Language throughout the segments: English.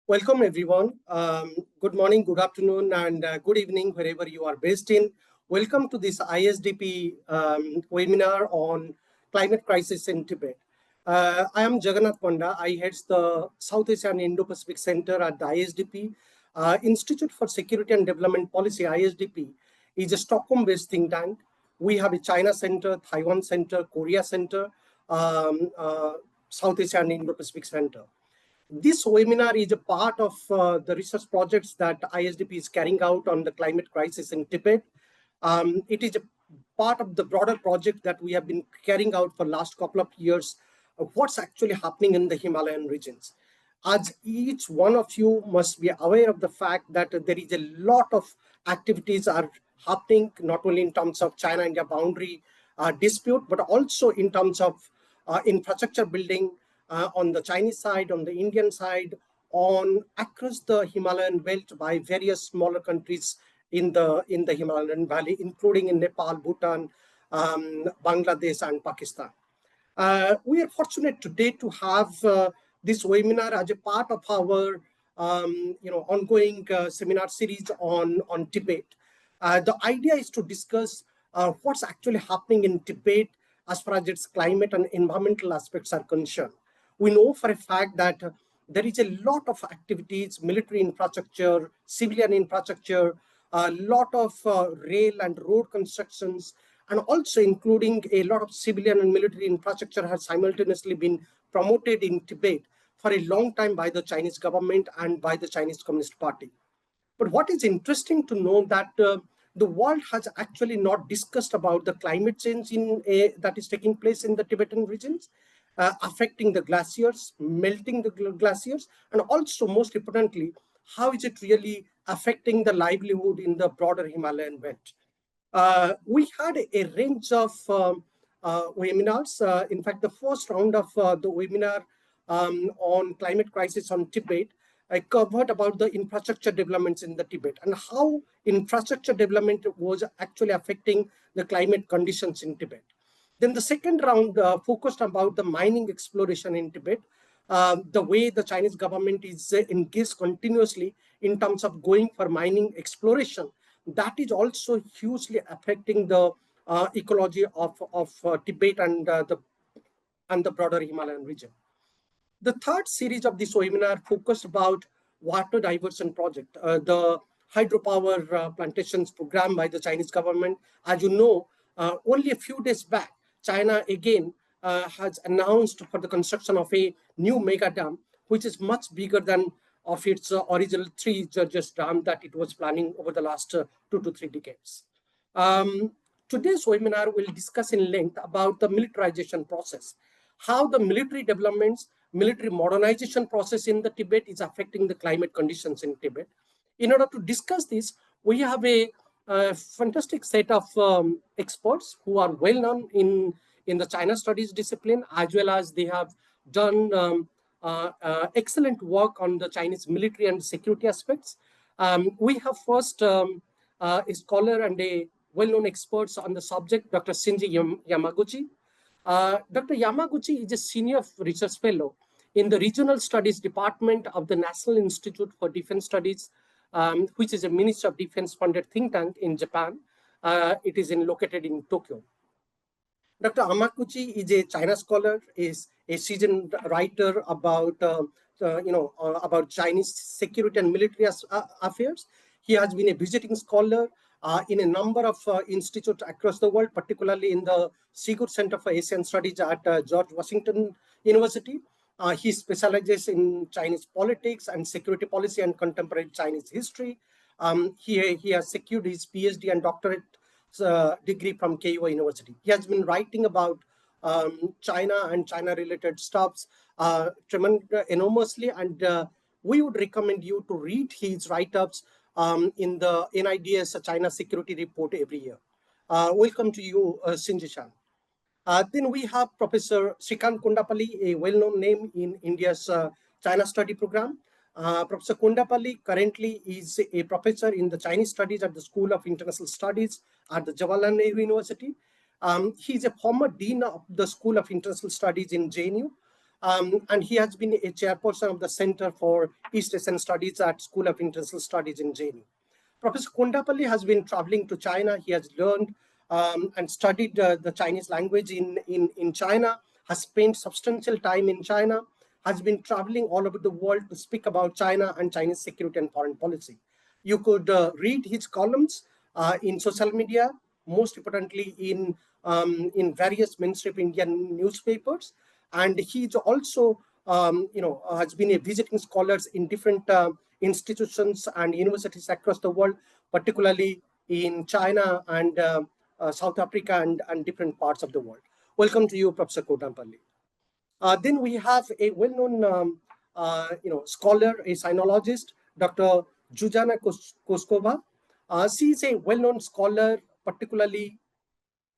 Welcome, everyone. Good morning, good afternoon, and good evening, wherever you are based in. Welcome to this ISDP webinar on climate crisis in Tibet. I am Jagannath Panda. I head the South Asian Indo-Pacific Center at the ISDP. Institute for Security and Development Policy, ISDP, is a Stockholm-based think tank. We have a China Center, Taiwan Center, Korea Center, South Asian Indo-Pacific Center. This webinar is a part of the research projects that ISDP is carrying out on the climate crisis in Tibet. It is a part of the broader project that we have been carrying out for the last couple of years of what's actually happening in the Himalayan regions. As each one of you must be aware of the fact that there is a lot of activities are happening, not only in terms of China-India boundary dispute, but also in terms of infrastructure building, on the Chinese side, on the Indian side, across the Himalayan belt by various smaller countries in the Himalayan valley, including in Nepal, Bhutan, Bangladesh, and Pakistan. We are fortunate today to have this webinar as a part of our ongoing seminar series on Tibet. The idea is to discuss what's actually happening in Tibet as far as its climate and environmental aspects are concerned. We know for a fact that there is a lot of activities, military infrastructure, civilian infrastructure, a lot of rail and road constructions, and also including a lot of civilian and military infrastructure has simultaneously been promoted in Tibet for a long time by the Chinese government and by the Chinese Communist Party. But what is interesting to know that the world has actually not discussed about the climate change that is taking place in the Tibetan regions, affecting the glaciers, melting the glaciers, and also, most importantly, how is it really affecting the livelihood in the broader Himalayan belt. We had a range of webinars. In fact, the first round of the webinar on climate crisis on Tibet, I covered about the infrastructure developments in the Tibet and how infrastructure development was actually affecting the climate conditions in Tibet. Then the second round focused about the mining exploration in Tibet, the way the Chinese government is engaged continuously in terms of going for mining exploration. That is also hugely affecting the ecology of Tibet and the broader Himalayan region. The third series of this webinar focused about water diversion project, the hydropower plantations program by the Chinese government. As you know, only a few days back, China again has announced for the construction of a new mega dam, which is much bigger than of its original 3 Judges dam that it was planning over the last 2 to 3 decades. Today's webinar will discuss in length about the militarization process, how the military developments, military modernization process in the Tibet is affecting the climate conditions in Tibet. In order to discuss this, we have a fantastic set of experts who are well known in the China studies discipline, as well as they have done excellent work on the Chinese military and security aspects. We have first a scholar and a well-known experts on the subject, Dr. Shinji Yamaguchi. Dr. Yamaguchi is a senior research fellow in the Regional Studies Department of the National Institute for Defense Studies, which is a Ministry of Defense funded think tank in Japan. It is located in Tokyo. Dr. Yamaguchi is a China scholar, is a seasoned writer about about Chinese security and military affairs. He has been a visiting scholar in a number of institutes across the world, particularly in the Sigur Center for Asian Studies at George Washington University. He specializes in Chinese politics and security policy and contemporary Chinese history. He has secured his PhD and doctorate degree from KU University. He has been writing about China and China-related stuffs enormously, and we would recommend you to read his write-ups in the NIDS China Security Report every year. Welcome to you, Shinji-san. Then we have Professor Shrikant Kondapalli, a well-known name in India's China study program. Professor Kondapalli currently is a professor in the Chinese studies at the School of International Studies at the Jawaharlal Nehru University. He is a former dean of the School of International Studies in JNU. and he has been a chairperson of the Center for East Asian Studies at School of International Studies in JNU. Professor Kondapalli has been traveling to China. He has learned and studied the Chinese language in China, has spent substantial time in China, has been traveling all over the world to speak about China and Chinese security and foreign policy. You could read his columns in social media, most importantly in various mainstream Indian newspapers, and he's also has been a visiting scholars in different institutions and universities across the world, particularly in China and South Africa and different parts of the world. Welcome to you, Professor Kodampalli. Then we have a well-known scholar, a sinologist, Dr. Zuzana Koskova. She is a well-known scholar, particularly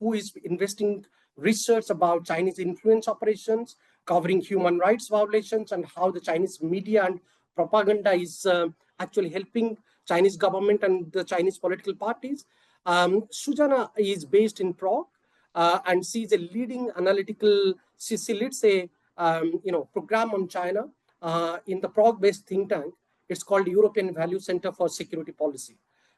who is investing research about Chinese influence operations, covering human rights violations, and how the Chinese media and propaganda is actually helping Chinese government and the Chinese political parties. Sujana is based in Prague, and she's a leading analytical. She leads a program on China in the Prague-based think tank. It's called European Value Center for Security Policy.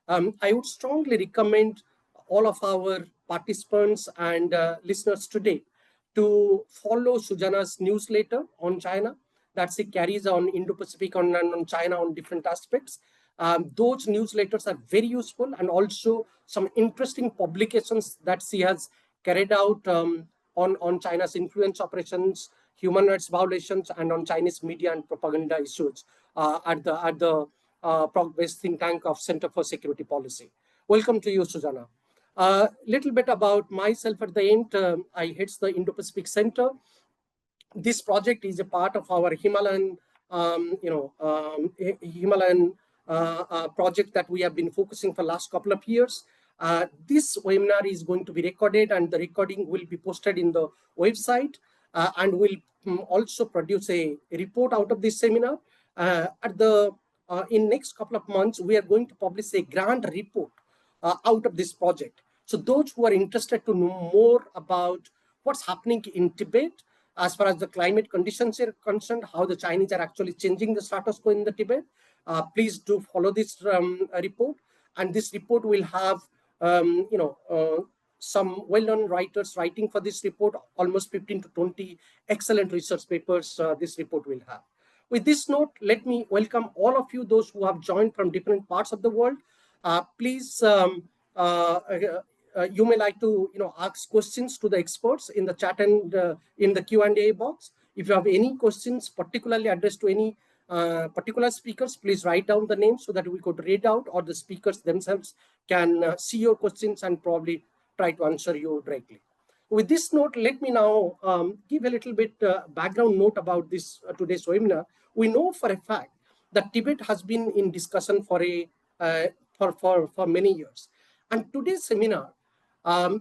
I would strongly recommend all of our participants and listeners today to follow Sujana's newsletter on China that she carries on Indo-Pacific and on China on different aspects. Those newsletters are very useful, and also some interesting publications that she has carried out on China's influence operations, human rights violations, and on Chinese media and propaganda issues at the Prague-based think tank of Center for Security Policy. Welcome to you, Sujana. A little bit about myself at the end. I head the Indo-Pacific Center. This project is a part of our Himalayan, project that we have been focusing for the last couple of years. This webinar is going to be recorded, and the recording will be posted in the website, and we'll also produce a report out of this seminar. In next couple of months, we are going to publish a grand report out of this project. So those who are interested to know more about what's happening in Tibet, as far as the climate conditions are concerned, how the Chinese are actually changing the status quo in the Tibet, please do follow this report. And this report will have, some well-known writers writing for this report, almost 15 to 20 excellent research papers this report will have. With this note, let me welcome all of you, those who have joined from different parts of the world. Please, you may like to ask questions to the experts in the chat and in the Q&A box. If you have any questions particularly addressed to any particular speakers, please write down the names so that we could read out, or the speakers themselves can see your questions and probably try to answer you directly. With this note, let me now give a little bit background note about this today's webinar. We know for a fact that Tibet has been in discussion for many years. And today's seminar,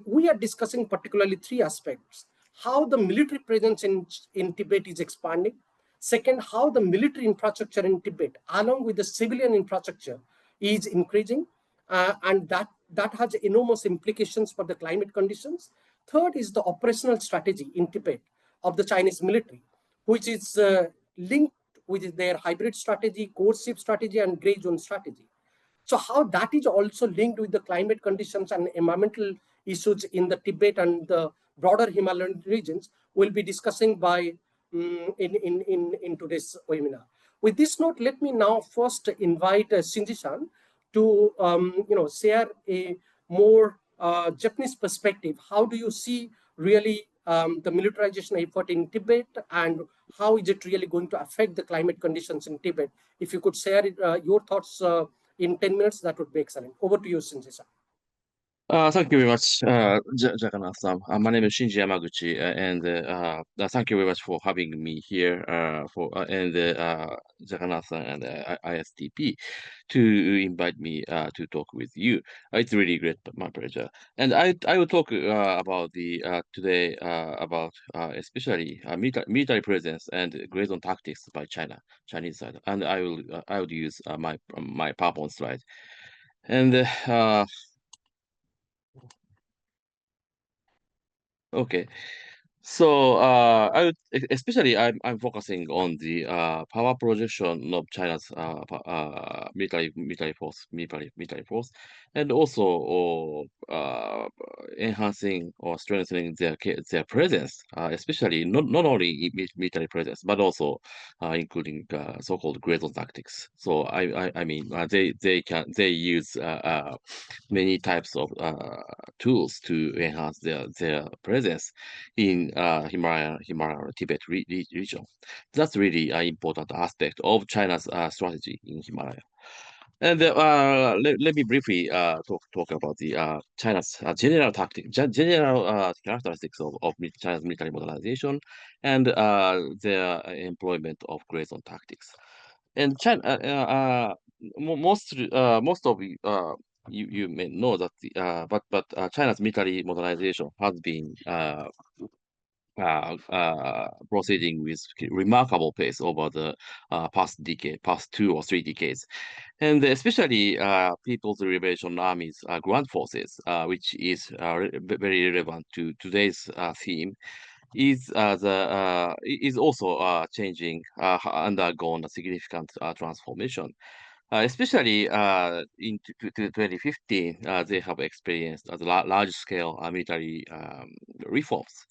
we are discussing particularly three aspects: how the military presence in Tibet is expanding; second, how the military infrastructure in Tibet, along with the civilian infrastructure, is increasing, and that has enormous implications for the climate conditions; third is the operational strategy in Tibet of the Chinese military, which is linked with their hybrid strategy, core ship strategy, and gray zone strategy. So how that is also linked with the climate conditions and environmental issues in the Tibet and the broader Himalayan regions, we'll be discussing by in today's webinar. With this note, let me now first invite Shinji-san to share a more Japanese perspective. How do you see really the militarization effort in Tibet, and how is it really going to affect the climate conditions in Tibet? If you could share your thoughts in 10 minutes, that would be excellent. Over to you, Shinji-san. Thank you very much, Jagannath-san. My name is Shinji Yamaguchi, and thank you very much for having me here and Jagannath-san and ISTP to invite me to talk with you. It's really great, my pleasure. And I will talk about today about especially military presence and gray zone tactics by Chinese side, and I will use my PowerPoint slide. And okay. So especially I'm focusing on the power projection of China's military force, and also enhancing or strengthening their presence, especially not only military presence but also including so-called gray zone tactics. So I mean they use many types of tools to enhance their presence in Himalayan Tibet region. That's really an important aspect of China's strategy in Himalaya. And let me briefly talk about the China's general characteristics of China's military modernization and their employment of gray zone tactics. And China, most of you may know that but China's military modernization has been proceeding with remarkable pace over the past 2 or 3 decades, and especially People's Liberation Army's ground forces, which is very relevant to today's theme, is also changing, undergone a significant transformation. Especially in 2015, they have experienced large-scale military reforms.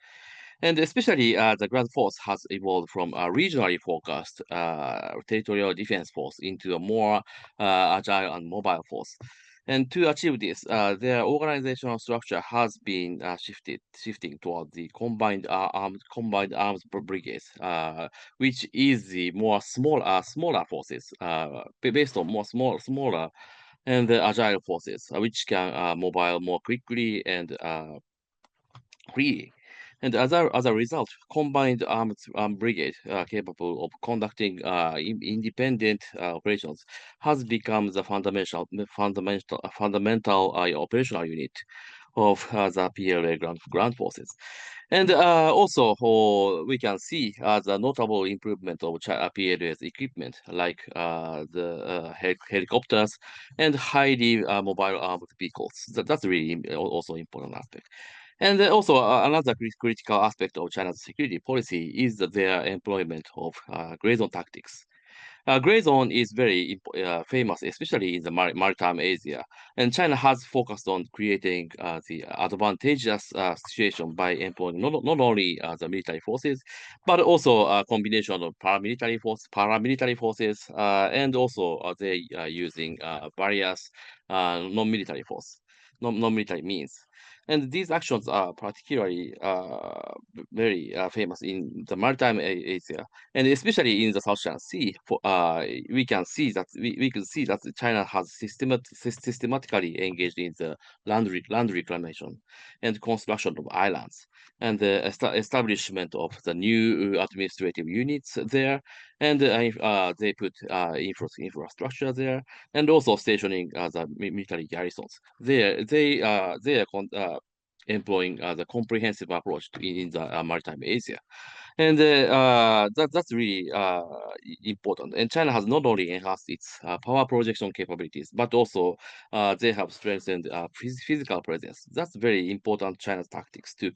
And especially the ground force has evolved from a regionally focused territorial defense force into a more agile and mobile force. And to achieve this, their organizational structure has been shifting toward the combined arms brigades, which is the more smaller forces, based on more smaller and agile forces, which can mobile more quickly and free. And as a result, combined armed brigade capable of conducting independent operations has become the fundamental operational unit of the PLA ground forces. And also, we can see the notable improvement of PLA's equipment, like the helicopters and highly mobile armed vehicles. That's really also important aspect. And also, another critical aspect of China's security policy is their employment of gray zone tactics. Gray zone is very famous, especially in the maritime Asia, and China has focused on creating the advantageous situation by employing not only the military forces, but also a combination of paramilitary forces, and also they are using various non-military force, non-military means. And these actions are particularly very famous in the maritime Asia, and especially in the South China Sea. We can see that China has systematically engaged in the land reclamation and construction of islands, and the establishment of the new administrative units there, and they put infrastructure there, and also stationing the military garrisons there. They are employing the comprehensive approach in the maritime Asia. And that's really important. And China has not only enhanced its power projection capabilities, but also they have strengthened physical presence. That's very important China's tactics to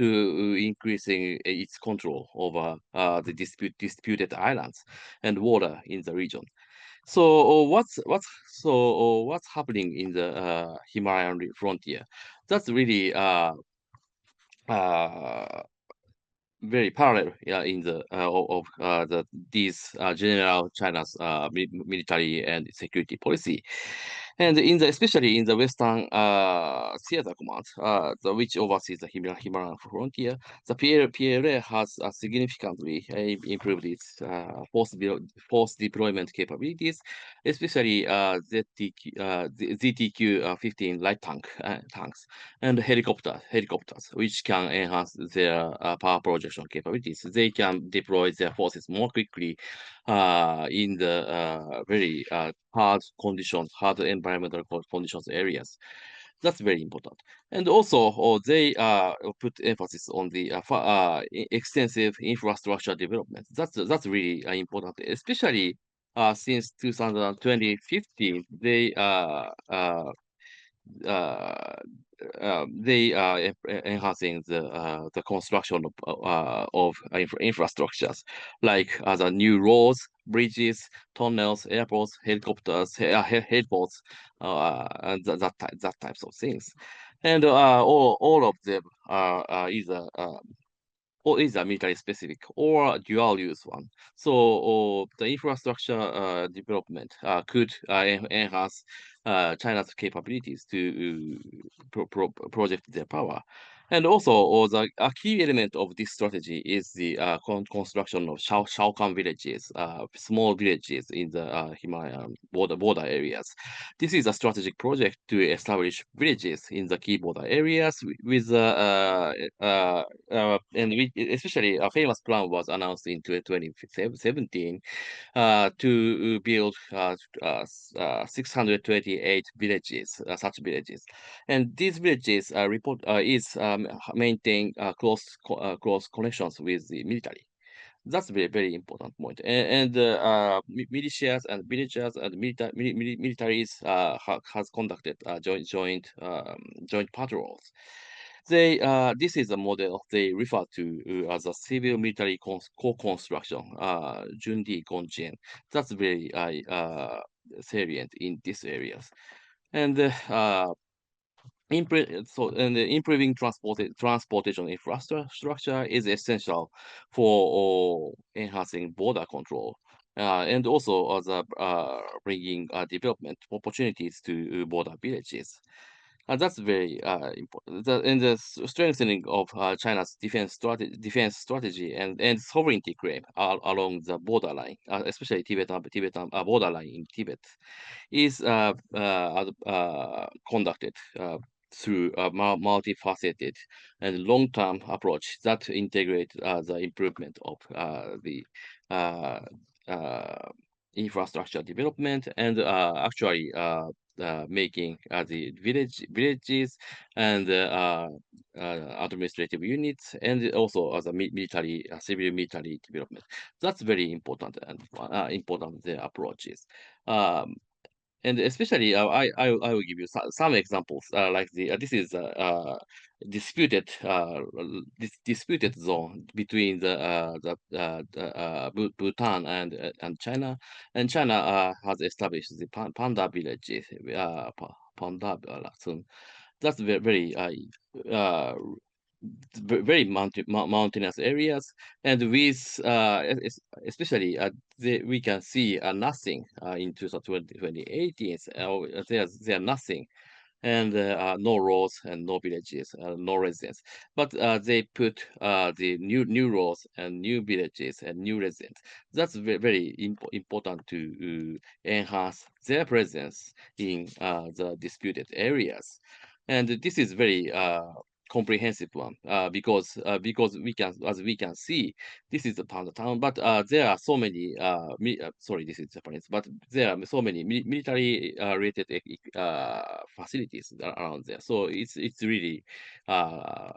increasing its control over the disputed islands and water in the region. So what's happening in the Himalayan frontier? That's really uh, very parallel, yeah, in the of the these general China's military and security policy, and in the especially in the Western Theater Command, which oversees the Himalayan frontier, the PLA has significantly improved its force deployment capabilities, especially ZTQ 15 light tanks and helicopters, which can enhance their power projection capabilities. They can deploy their forces more quickly in the very hard environmental conditions areas. That's very important. And also, they put emphasis on the extensive infrastructure development. That's really important, especially since 2015, uh, they are enhancing the construction of infrastructures like the new roads, bridges, tunnels, airports, helicopters, heliport, and that types of things, and all of them are either or is a military specific or dual use one. So the infrastructure development could enhance China's capabilities to project their power. And also, the a key element of this strategy is the construction of Shaokan villages, small villages in the Himalayan border areas. This is a strategic project to establish villages in the key border areas with and especially a famous plan was announced in 2017 to build 628 villages, such villages, and these villages is maintain close connections with the military. That's very important point. And militias and villagers and militaries has conducted joint patrols. This is a model they refer to as a civil military co-construction, Jundi Gonjian. That's very salient in these areas. And improving transportation infrastructure is essential for enhancing border control. And also as bringing development opportunities to border villages. That's very important. And the strengthening of China's defense strategy and sovereignty claim along the borderline, especially Tibetan borderline in Tibet, is conducted through a multifaceted and long-term approach that integrate the improvement of the uh, uh, infrastructure development and actually making the villages and administrative units and also as a military civil military development. That's very important and important the approaches. Um, and especially, I will give you some examples. Like this is disputed disputed zone between Bhutan and China, and China has established the panda villages, panda soon. That's very uh, very mountainous areas, and with especially we can see nothing in 2018. There nothing and no roads and no villages, no residents. But they put the new roads and new villages and new residents. That's very important to enhance their presence in the disputed areas. And this is very comprehensive one because we can as we can see this is a panda town, but there are so many sorry, this is Japanese, but there are so many military related facilities around there, so it's really uh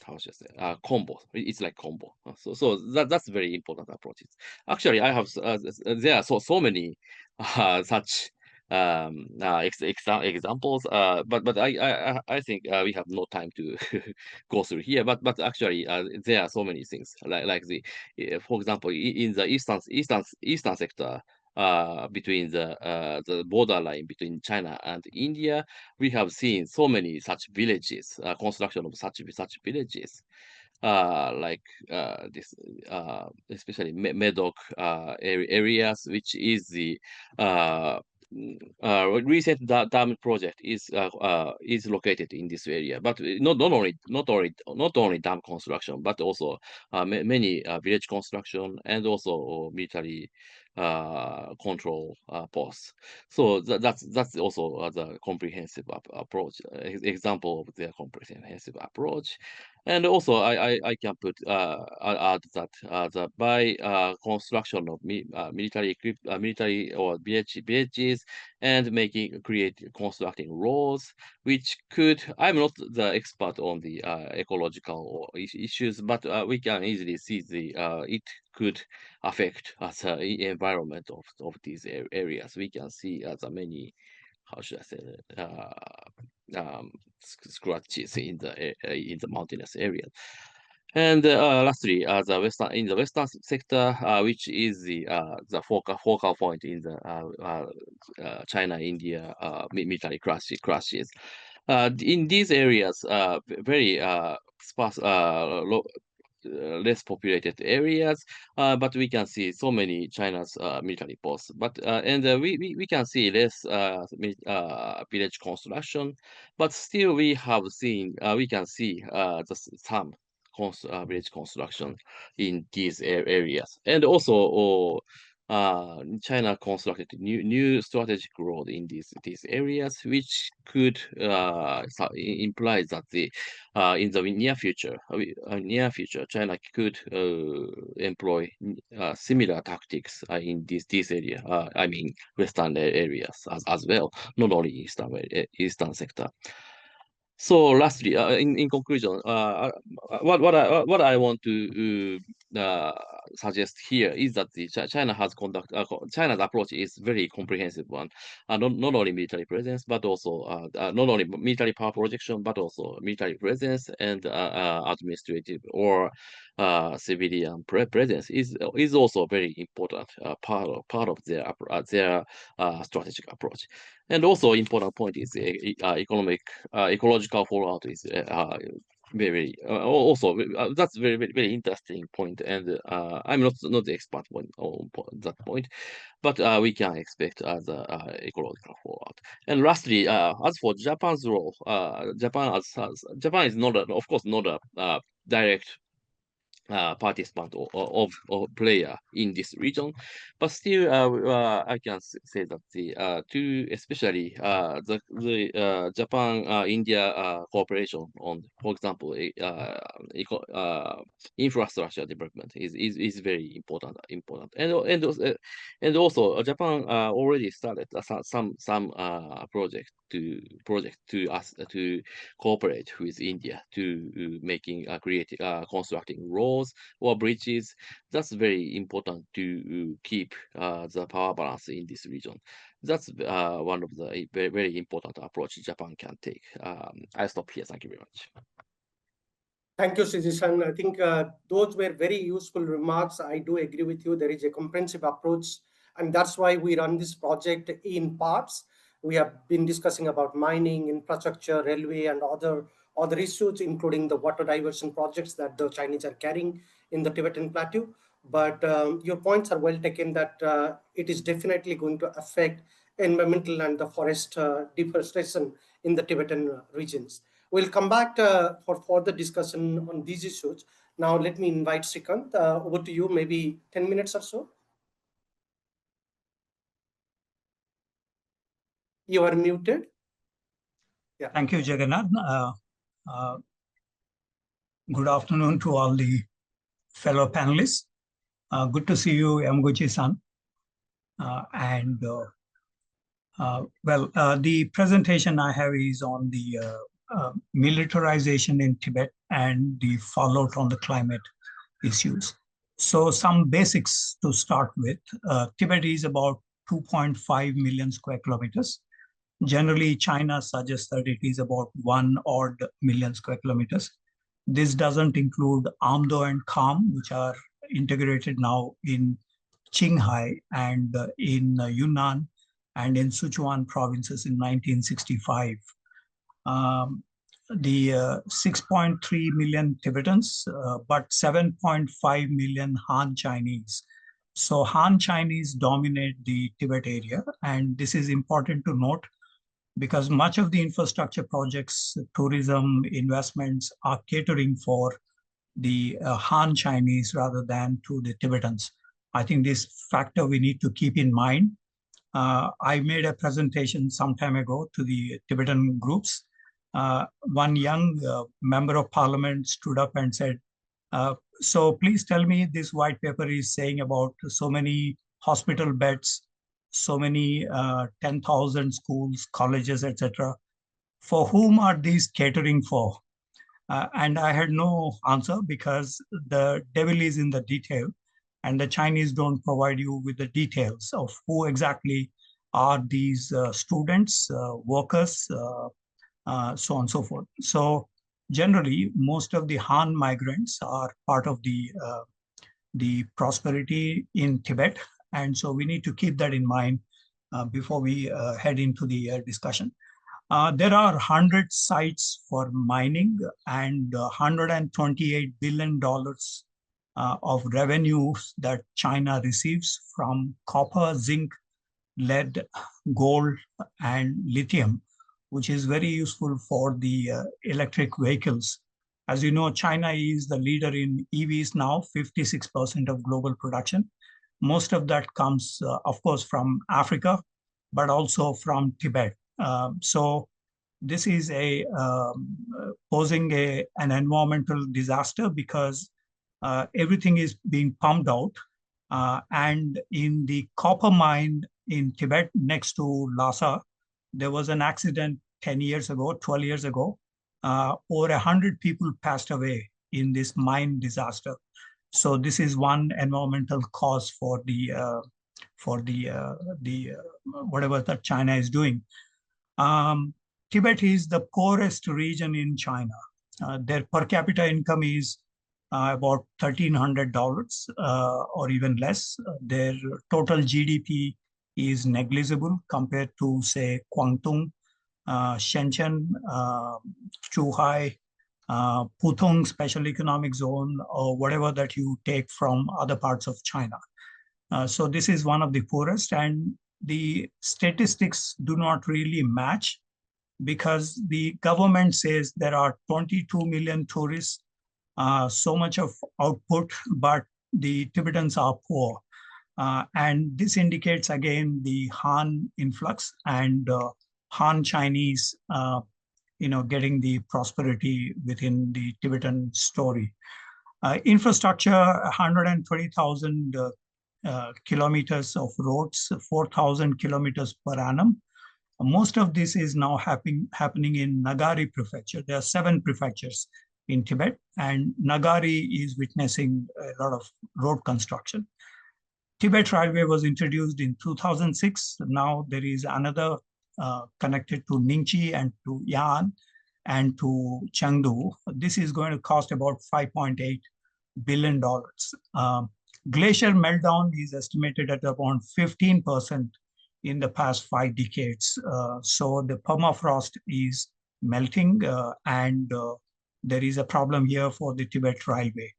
how should I say, combo. It's like combo. So that's very important approaches. Actually, I have there are so many such examples. But I think we have no time to go through here. But actually, there are so many things like for example, in the eastern sector. Between the borderline between China and India, we have seen so many such villages, construction of such villages, like this, especially Medoc areas, which is the uh, recent dam project is located in this area. But not only dam construction, but also many village construction and also military control posts. So that's also the comprehensive approach, example of their comprehensive approach. And also, I can add that by construction of military or villages and constructing roads, which could, I'm not the expert on the ecological or issues, but we can easily see it could affect the environment of these areas. We can see the many how should I say that, scratches in the mountainous area. And lastly, in the western sector, which is the focal point in the China-India military crashes. In these areas, very sparse, less populated areas, but we can see so many China's military posts. But we can see less village construction, but still we can see some village construction in these areas, and also China constructed new strategic road in these areas, which could imply that in the near future, China could employ similar tactics in these area. I mean, western areas as well, not only eastern sector. So lastly, in conclusion, what I want to suggest here is that China's approach is very comprehensive one, not only military presence, but also not only military power projection, but also military presence and administrative or civilian presence is also a very important part of their strategic approach. And also important point is ecological fallout is very also that's very interesting point, and I'm not the expert on that point, but we can expect the ecological fallout. And lastly, as for Japan's role, Japan is not of course not a direct participant or player in this region, but still I can say that especially the Japan India cooperation on, for example, infrastructure development is very important, and also Japan already started some project to cooperate with India to making creating constructing roads or bridges. That's very important to keep the power balance in this region. That's one of the very important approach Japan can take. I'll stop here. Thank you very much. Thank you, Sujisan. I think those were very useful remarks. I do agree with you. There is a comprehensive approach, and that's why we run this project in parts. We have been discussing about mining, infrastructure, railway, and other issues, including the water diversion projects that the Chinese are carrying in the Tibetan Plateau. But your points are well taken that it is definitely going to affect environmental and the forest deforestation in the Tibetan regions. We'll come back for further discussion on these issues. Now, let me invite Srikant over to you, maybe 10 minutes or so. You are muted. Yeah. Thank you, Jagannath. Good afternoon to all the fellow panelists. Good to see you, Yamaguchi-san. The presentation I have is on the militarization in Tibet and the fallout on the climate issues. So some basics to start with. Tibet is about 2.5 million square kilometers. Generally, China suggests that it is about 1 odd million square kilometers. This doesn't include Amdo and Kham, which are integrated now in Qinghai and in Yunnan and in Sichuan provinces in 1965. The 6.3 million Tibetans, but 7.5 million Han Chinese. So Han Chinese dominate the Tibet area, and this is important to note because much of the infrastructure projects, tourism, investments are catering for the Han Chinese rather than to the Tibetans. I think this factor we need to keep in mind. I made a presentation some time ago to the Tibetan groups. One young member of parliament stood up and said, so please tell me, this white paper is saying about so many hospital beds, so many 10,000 schools, colleges, etc. For whom are these catering for? And I had no answer because the devil is in the detail, and the Chinese don't provide you with the details of who exactly are these students, workers, so on and so forth. So generally, most of the Han migrants are part of the prosperity in Tibet. And so we need to keep that in mind before we head into the discussion. There are 100 sites for mining and $128 billion of revenues that China receives from copper, zinc, lead, gold, and lithium, which is very useful for the electric vehicles. As you know, China is the leader in EVs now, 56% of global production. Most of that comes, of course, from Africa, but also from Tibet. So this is posing an environmental disaster because everything is being pumped out. And in the copper mine in Tibet next to Lhasa, there was an accident 10 years ago, 12 years ago. Over 100 people passed away in this mine disaster. So this is one environmental cause for the whatever that China is doing. Tibet is the poorest region in China. Their per capita income is about $1,300 or even less. Their total GDP is negligible compared to, say, Guangdong, Shenzhen, Zhuhai, Pudong Special Economic Zone, or whatever that you take from other parts of China. So this is one of the poorest, and the statistics do not really match because the government says there are 22 million tourists, so much of output, but the Tibetans are poor. And this indicates, again, the Han influx and Han Chinese, getting the prosperity within the Tibetan story. Infrastructure, 120,000 kilometers of roads, 4,000 kilometers per annum. Most of this is now happening in Nagari prefecture. There are 7 prefectures in Tibet, and Nagari is witnessing a lot of road construction. Tibet Railway was introduced in 2006. Now there is another connected to Ningxi and to Yan and to Chengdu. This is going to cost about $5.8 billion. Glacier meltdown is estimated at around 15% in the past 5 decades. So the permafrost is melting and there is a problem here for the Tibet Railway.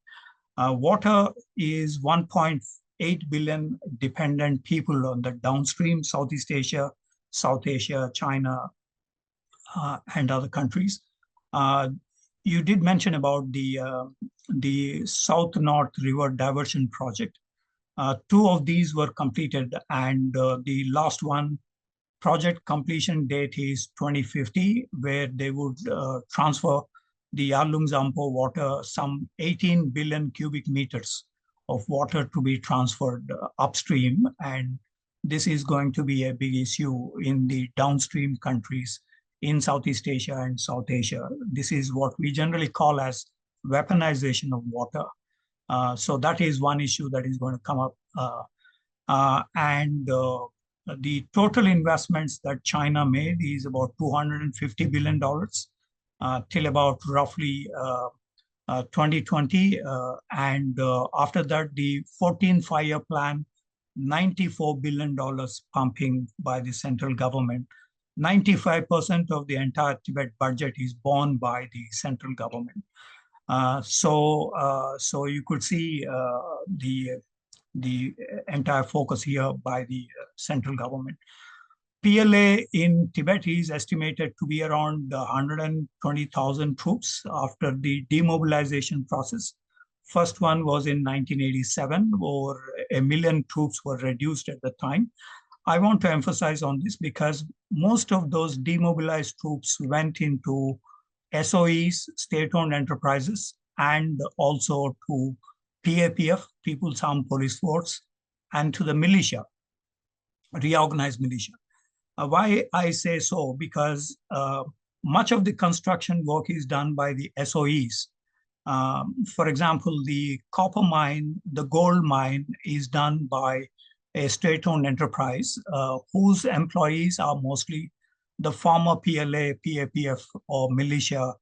Water is 1.8 billion dependent people on the downstream Southeast Asia, South Asia, China, and other countries. You did mention about the South-North River Diversion Project. 2 of these were completed, and the last one, project completion date is 2050, where they would transfer the Yarlung Zampo water, some 18 billion cubic meters of water to be transferred upstream. And this is going to be a big issue in the downstream countries in Southeast Asia and South Asia. This is what we generally call as weaponization of water. So that is one issue that is going to come up. The total investments that China made is about $250 billion till about roughly 2020. After that, the 14th five-year plan, $94 billion pumping by the central government. 95% of the entire Tibet budget is borne by the central government. So you could see the entire focus here by the central government. PLA in Tibet is estimated to be around 120,000 troops after the demobilization process. First one was in 1987, or 1 million troops were reduced at the time. I want to emphasize on this because most of those demobilized troops went into SOEs, state-owned enterprises, and also to PAPF, People's Armed Police Force, and to the militia, reorganized militia. Why I say so? Because much of the construction work is done by the SOEs. For example, the copper mine, the gold mine is done by a state-owned enterprise whose employees are mostly the former PLA, PAPF, or militia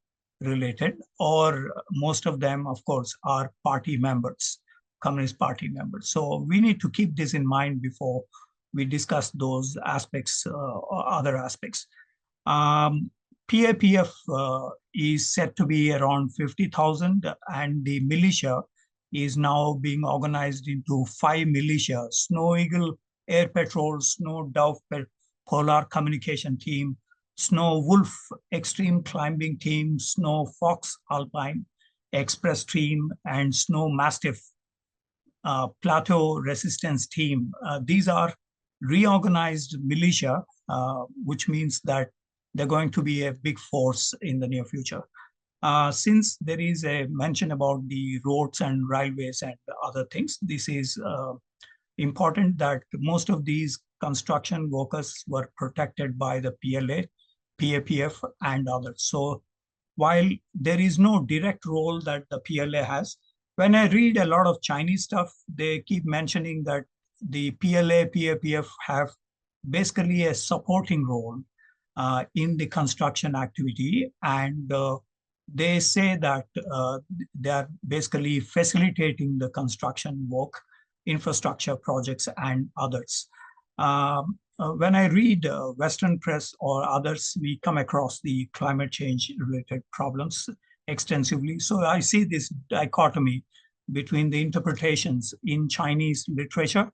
related, or most of them, of course, are party members, Communist Party members. So we need to keep this in mind before we discuss those aspects or other aspects. PAPF is said to be around 50,000, and the militia is now being organized into 5 militia: Snow Eagle Air Patrol, Snow Dove Polar Communication Team, Snow Wolf Extreme Climbing Team, Snow Fox Alpine Express Team, and Snow Mastiff Plateau Resistance Team. These are reorganized militia, which means that they're going to be a big force in the near future. Since there is a mention about the roads and railways and other things, this is important that most of these construction workers were protected by the PLA, PAPF, and others. So while there is no direct role that the PLA has, when I read a lot of Chinese stuff, they keep mentioning that the PLA, PAPF have basically a supporting role in the construction activity, and they say that they are basically facilitating the construction work, infrastructure projects, and others. When I read Western press or others, we come across the climate change related problems extensively. So I see this dichotomy between the interpretations in Chinese literature.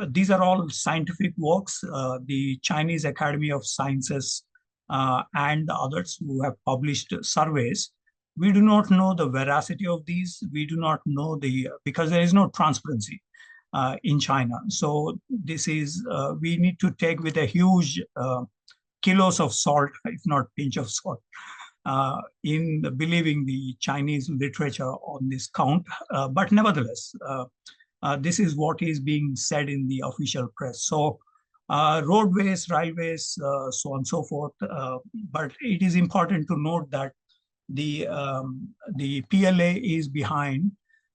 These are all scientific works. The Chinese Academy of Sciences and others who have published surveys. We do not know the veracity of these. We do not know because there is no transparency in China. So this is, we need to take with a huge kilos of salt, if not pinch of salt, in believing the Chinese literature on this count. But nevertheless, this is what is being said in the official press. So roadways, railways, so on and so forth. But it is important to note that the PLA is behind,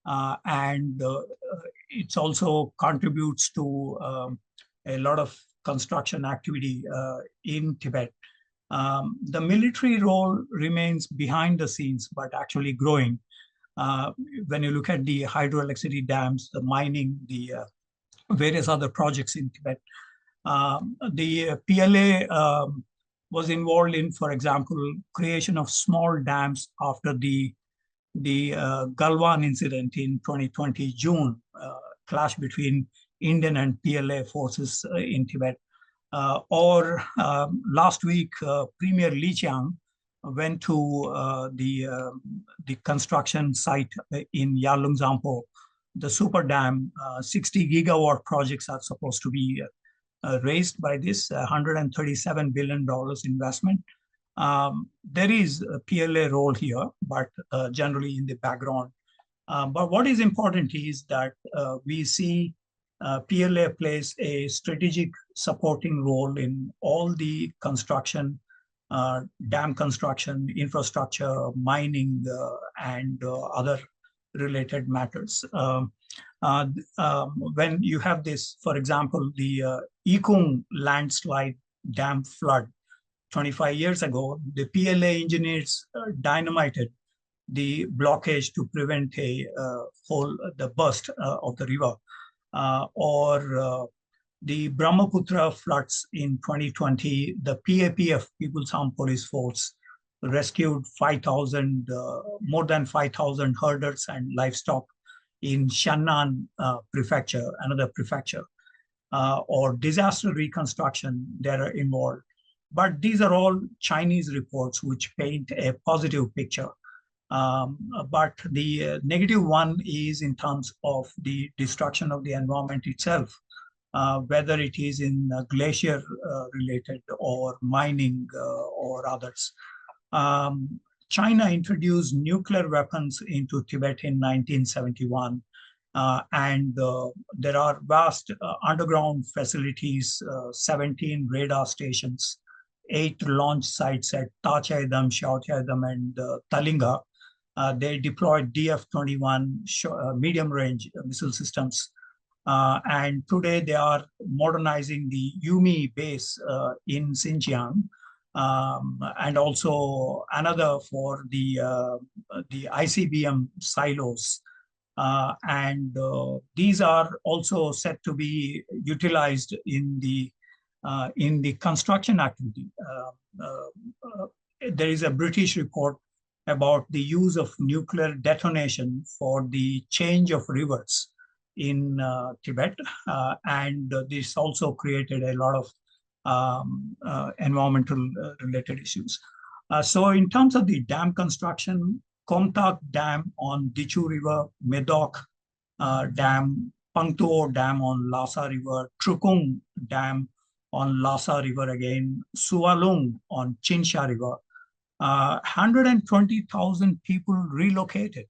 and it also contributes to a lot of construction activity in Tibet. The military role remains behind the scenes, but actually growing. When you look at the hydroelectricity dams, the mining, the various other projects in Tibet, the PLA was involved in, for example, creation of small dams after the Galwan incident in 2020 June, clash between Indian and PLA forces in Tibet. Or last week, Premier Li Qiang went to the construction site in Yarlung Zampo, the super dam. 60 gigawatt projects are supposed to be raised by this $137 billion investment. There is a PLA role here, but generally in the background. But what is important is that we see PLA plays a strategic supporting role in all the construction, dam construction, infrastructure, mining, and other related matters. When you have this, for example, the Ikung landslide dam flood 25 years ago, the PLA engineers dynamited the blockage to prevent the burst of the river. Or the Brahmaputra floods in 2020, the PAPF, People's Armed Police Force, rescued more than 5,000 herders and livestock in Shannan prefecture, another prefecture. Or disaster reconstruction, they are involved. But these are all Chinese reports which paint a positive picture. But the negative one is in terms of the destruction of the environment itself, whether it is in glacier related or mining or others. China introduced nuclear weapons into Tibet in 1971. And there are vast underground facilities, 17 radar stations, 8 launch sites at Tachaidam, Xiaotiaidam, and Talinga. They deployed DF-21 medium-range missile systems And today they are modernizing the Yumi base in Xinjiang, and also another for the ICBM silos. And these are also set to be utilized in the construction activity. There is a British report about the use of nuclear detonation for the change of rivers in Tibet, and this also created a lot of environmental related issues. So in terms of the dam construction, Komtak Dam on Dichu River, Medok Dam, Pangtuo Dam on Lhasa River, Trukung Dam on Lhasa River again, Sualung on Chinsha River. 120,000 people relocated,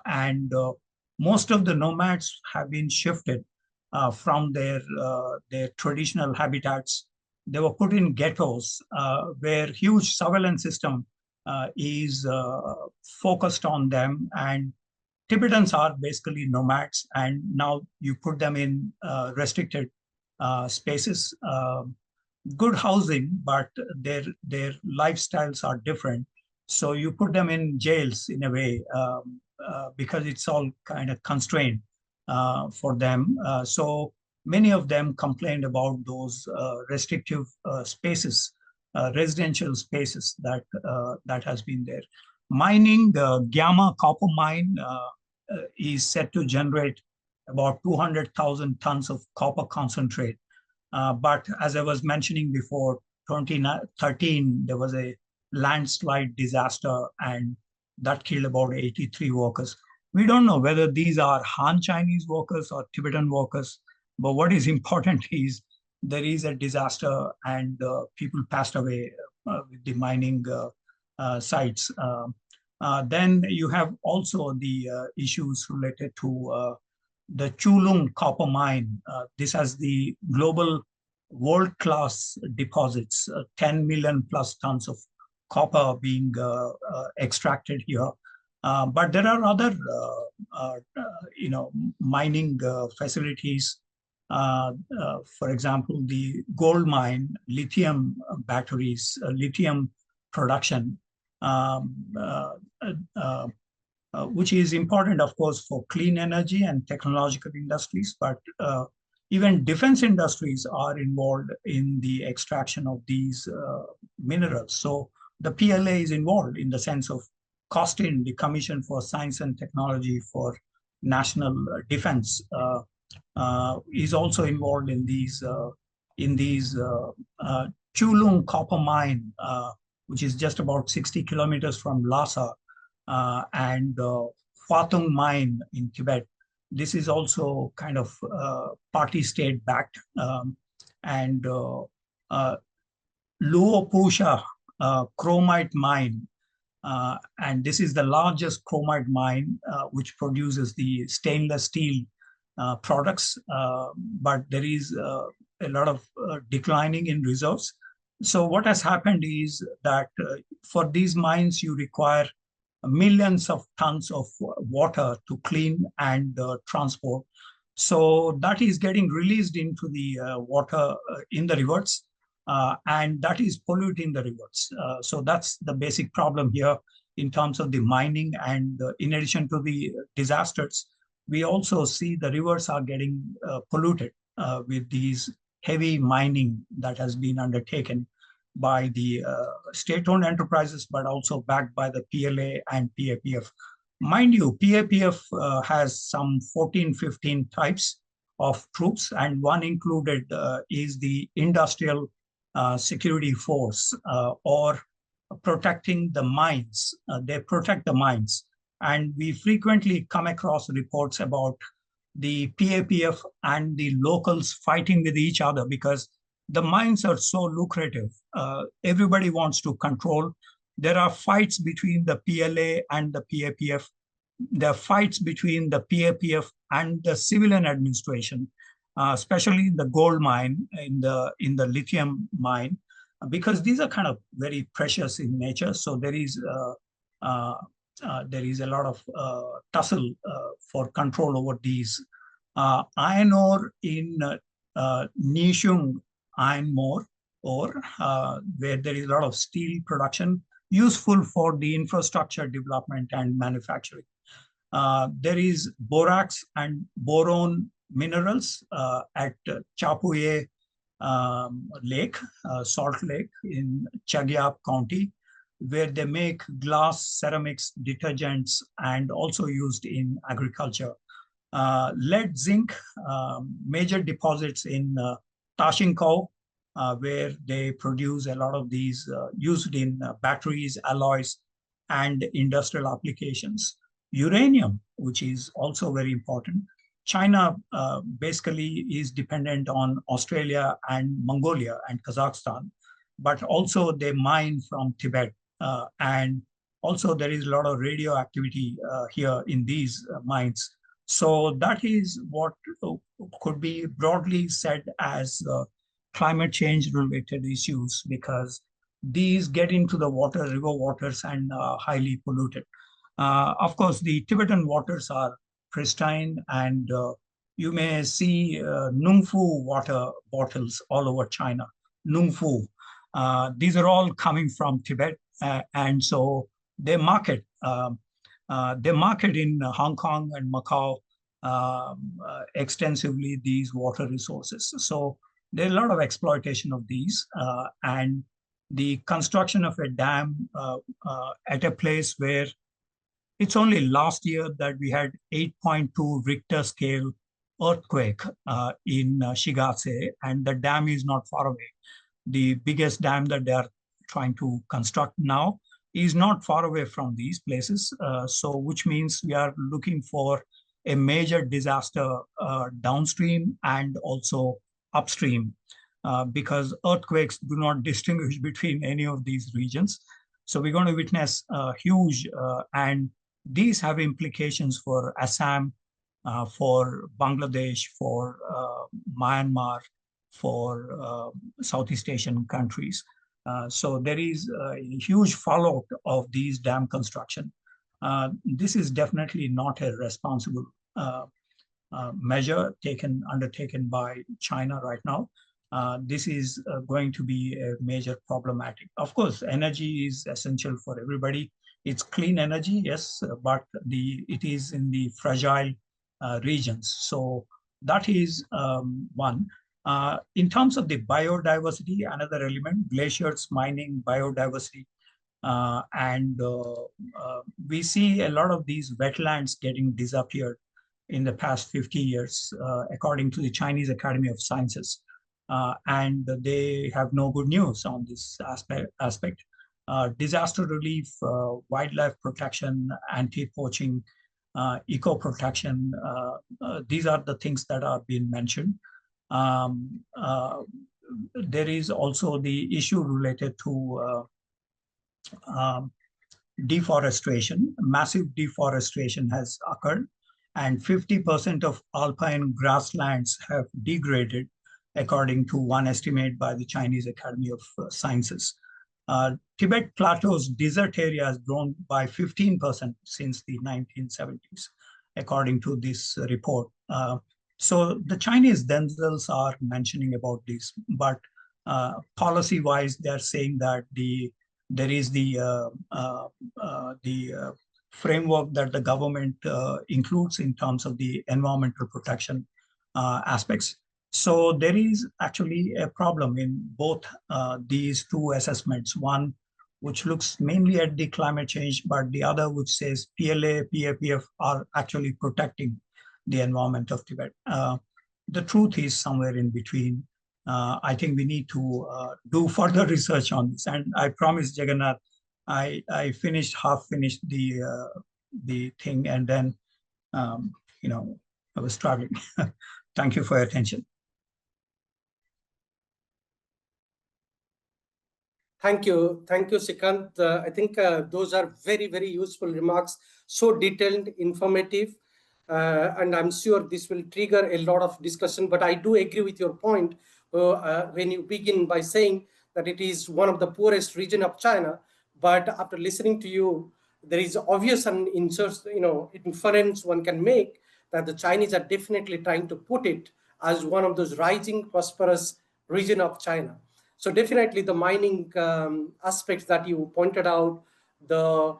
and most of the nomads have been shifted from their traditional habitats. They were put in ghettos where huge surveillance system is focused on them, and Tibetans are basically nomads, and now you put them in restricted spaces. Good housing, but their lifestyles are different. So you put them in jails in a way, because it's all kind of constrained for them. So many of them complained about those restrictive spaces, residential spaces that has been there. Mining, the Gyama copper mine is set to generate about 200,000 tons of copper concentrate. But as I was mentioning before, 2013, there was a landslide disaster and that killed about 83 workers. We don't know whether these are Han Chinese workers or Tibetan workers, but what is important is there is a disaster and people passed away with the mining sites. Then you have also the issues related to the Chulung copper mine. This has the global world-class deposits, 10 million plus tons of copper being extracted here. But there are other, mining facilities. For example, the gold mine, lithium batteries, lithium production, which is important, of course, for clean energy and technological industries, but even defense industries are involved in the extraction of these minerals. So the PLA is involved in the sense of costing the Commission for Science and Technology for National Defense is also involved in these Chulung copper mine, which is just about 60 kilometers from Lhasa, and Hwatung mine in Tibet. This is also kind of party state backed, and Luopusha chromite mine, and this is the largest chromite mine which produces the stainless steel products, but there is a lot of declining in reserves. So what has happened is that for these mines you require millions of tons of water to clean and transport. So that is getting released into the water in the rivers, and that is polluting the rivers. So that's the basic problem here in terms of the mining. And in addition to the disasters, we also see the rivers are getting polluted with these heavy mining that has been undertaken by the state-owned enterprises, but also backed by the PLA and PAPF. Mind you, PAPF has some 14, 15 types of troops, and one included is the Industrial Security Force, or protecting the mines. They protect the mines. And we frequently come across reports about the PAPF and the locals fighting with each other because the mines are so lucrative. Everybody wants to control. There are fights between the PLA and the PAPF. There are fights between the PAPF and the civilian administration, especially in the gold mine, in the lithium mine, because these are kind of very precious in nature. So there is a lot of tussle for control over these Iron ore in Nishung iron ore, where there is a lot of steel production, useful for the infrastructure development and manufacturing. There is borax and boron minerals at Chapuye Lake, Salt Lake in Chagyap County, where they make glass, ceramics, detergents, and also used in agriculture. Lead, zinc, major deposits in Tashinkau, where they produce a lot of these used in batteries, alloys, and industrial applications. Uranium, which is also very important. China basically is dependent on Australia and Mongolia and Kazakhstan, but also they mine from Tibet. And also there is a lot of radioactivity here in these mines. So that is what could be broadly said as climate change related issues, because these get into the water, river waters, and highly polluted. Of course, the Tibetan waters are pristine, and you may see Nungfu water bottles all over China. Nungfu. These are all coming from Tibet, and so they market. They market in Hong Kong and Macau extensively these water resources. So there's a lot of exploitation of these, and the construction of a dam at a place where it's only last year that we had 8.2 Richter scale earthquake in Shigatse, and the dam is not far away. The biggest dam that they are trying to construct now is not far away from these places. So which means we are looking for a major disaster downstream and also upstream, because earthquakes do not distinguish between any of these regions. So we're going to witness huge, and these have implications for Assam, for Bangladesh, for Myanmar, for Southeast Asian countries. So there is a huge fallout of these dam construction. This is definitely not a responsible measure undertaken by China right now. This is going to be a major problematic. Of course, energy is essential for everybody. It's clean energy, yes, but it is in the fragile regions. So that is one. In terms of the biodiversity, another element, glaciers, mining, biodiversity, and we see a lot of these wetlands getting disappeared in the past 50 years, according to the Chinese Academy of Sciences. And they have no good news on this aspect. Disaster relief, wildlife protection, anti-poaching, eco-protection, these are the things that are being mentioned. There is also the issue related to deforestation. Massive deforestation has occurred, and 50% of alpine grasslands have degraded, according to one estimate by the Chinese Academy of Sciences. Tibet Plateau's desert area has grown by 15% since the 1970s, according to this report. So the Chinese themselves are mentioning about this, but policy-wise, they're saying that there is the framework that the government includes in terms of the environmental protection aspects. So there is actually a problem in both these two assessments. One which looks mainly at the climate change, but the other which says PLA, PAPF are actually protecting the environment of Tibet. The truth is somewhere in between. I think we need to do further research on this. And I promised Jagannath, I half finished the thing, and then I was traveling. Thank you for your attention. Thank you, Sikant. I think those are very, very useful remarks, so detailed, informative, and I'm sure this will trigger a lot of discussion. But I do agree with your point when you begin by saying that it is one of the poorest region of China. But after listening to you, there is obvious and inference one can make that the Chinese are definitely trying to put it as one of those rising, prosperous region of China. So definitely the mining aspects that you pointed out, the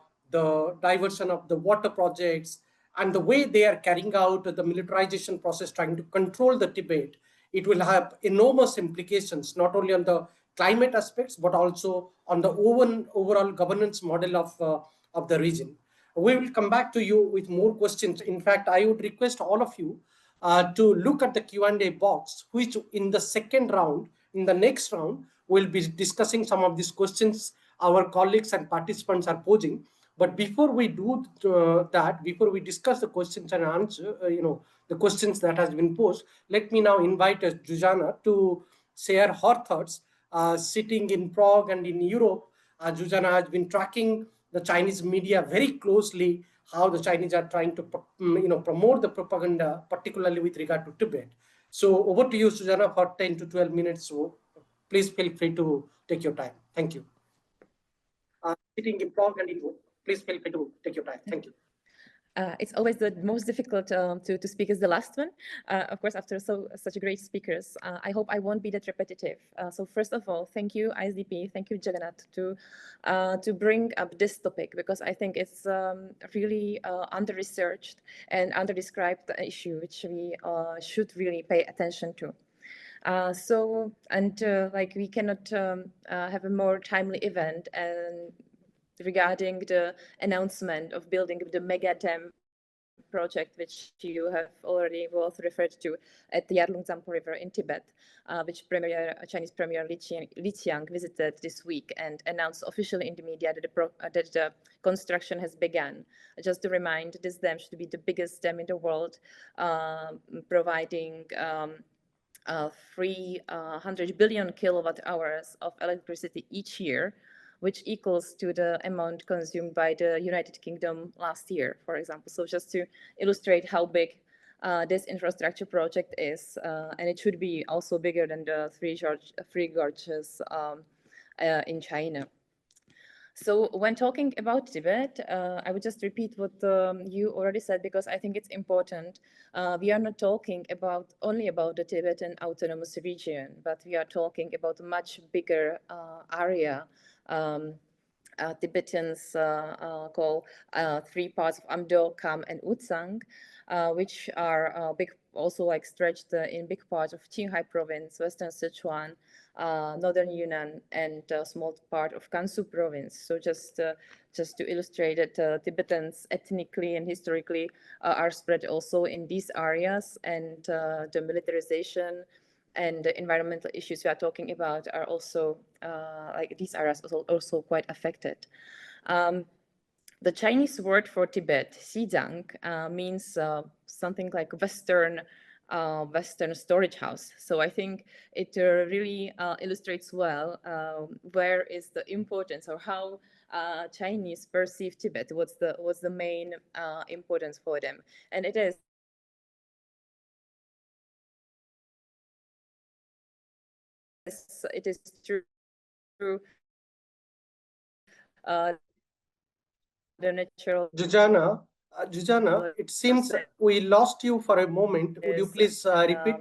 diversion of the water projects, and the way they are carrying out the militarization process, trying to control the Tibet, it will have enormous implications, not only on the climate aspects, but also on the overall governance model of the region. We will come back to you with more questions. In fact, I would request all of you to look at the Q&A box, which in the second round, in the next round, we'll be discussing some of these questions our colleagues and participants are posing. But before we do that, before we discuss the questions and answer, the questions that has been posed, let me now invite Jujana to share her thoughts. Sitting in Prague and in Europe, Jujana has been tracking the Chinese media very closely, how the Chinese are trying to promote the propaganda, particularly with regard to Tibet. So over to you, Sujana, for 10 to 12 minutes. So please feel free to take your time. Thank you. Sitting in Prague and in Europe, please feel free to take your time. Thank you. It's always the most difficult to speak as the last one. Of course, after such great speakers, I hope I won't be that repetitive. So first of all, thank you, ISDP, thank you, Jagannath, to bring up this topic, because I think it's really under-researched and under-described issue, which we should really pay attention to. Like we cannot have a more timely event and regarding the announcement of building the mega dam project, which you have already both referred to, at the Yarlung River in Tibet, which Chinese Premier Li Qiang visited this week and announced officially in the media that the construction has begun. Just to remind, this dam should be the biggest dam in the world, providing 300 billion kilowatt hours of electricity each year, which equals to the amount consumed by the United Kingdom last year, for example. So just to illustrate how big this infrastructure project is, and it should be also bigger than the Three Gorges in China. So when talking about Tibet, I would just repeat what you already said, because I think it's important. We are not talking only about the Tibetan Autonomous Region, but we are talking about a much bigger area. Tibetans call 3 parts of Amdo, Kham, and Utsang, which are also like stretched in big parts of Qinghai province, western Sichuan, northern Yunnan, and a small part of Gansu province. So just to illustrate that Tibetans ethnically and historically are spread also in these areas, and the militarization and the environmental issues we are talking about are also, like these areas also quite affected. The Chinese word for Tibet, Xizang, means something like Western storage house. So I think it really illustrates well where is the importance, or how Chinese perceive Tibet. What's the main importance for them? And it is true. The natural. Jujana, it seems we lost you for a moment. Would you please repeat?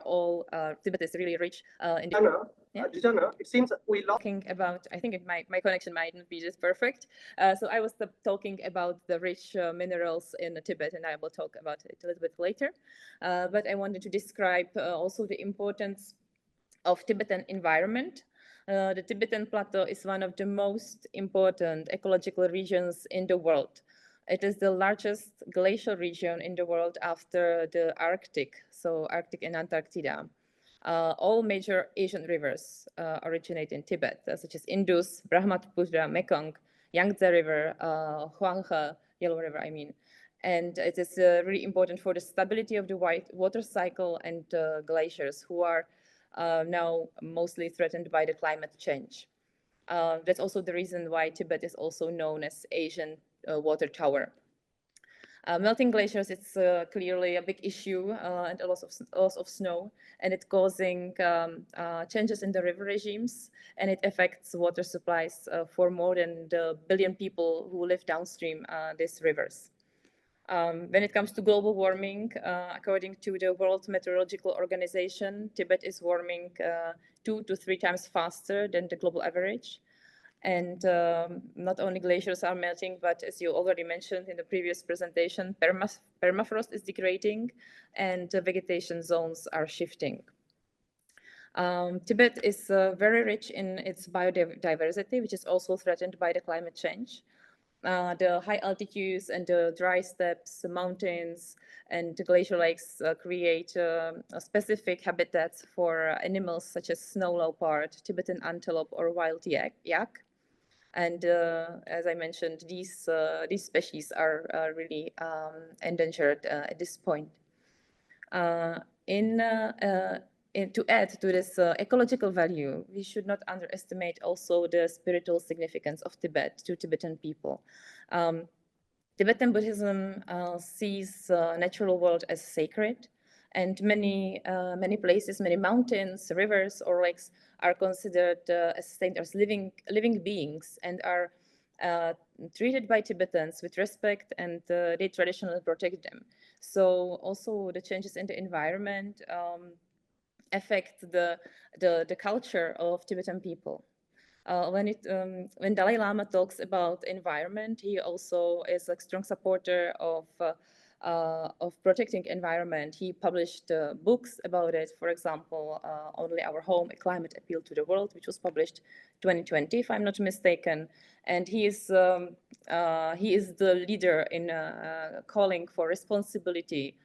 All Tibet is really rich in Jujana, it seems we lost. Talking about, I think my connection might not be just perfect. So I was talking about the rich minerals in Tibet, and I will talk about it a little bit later. But I wanted to describe also the importance of Tibetan environment. The Tibetan Plateau is one of the most important ecological regions in the world. It is the largest glacial region in the world after the Arctic, so Arctic and Antarctica. All major Asian rivers originate in Tibet, such as Indus, Brahmaputra, Mekong, Yangtze River, Huanghe, Yellow River, I mean. And it is really important for the stability of the water cycle and glaciers, who are now mostly threatened by the climate change. That's also the reason why Tibet is also known as Asian water tower. Melting glaciers, it's clearly a big issue, and a loss of snow, and it's causing changes in the river regimes, and it affects water supplies for more than the billion people who live downstream these rivers. When it comes to global warming, according to the World Meteorological Organization, Tibet is warming 2 to 3 times faster than the global average. And not only glaciers are melting, but as you already mentioned in the previous presentation, permafrost is degrading and vegetation zones are shifting. Tibet is very rich in its biodiversity, which is also threatened by the climate change. The high altitudes and the dry steppes, the mountains, and the glacier lakes create specific habitats for animals such as snow leopard, Tibetan antelope, or wild yak. And as I mentioned, these species are really endangered at this point. To add to this ecological value, we should not underestimate also the spiritual significance of Tibet to Tibetan people. Tibetan Buddhism sees natural world as sacred, and many places, many mountains, rivers, or lakes are considered as saint, as living beings, and are treated by Tibetans with respect, and they traditionally protect them. So also the changes in the environment affect the culture of Tibetan people. When Dalai Lama talks about environment, he also is a strong supporter of protecting environment. He published books about it. For example, Only Our Home: A Climate Appeal to the World, which was published 2020, if I'm not mistaken. And he is the leader in calling for responsibility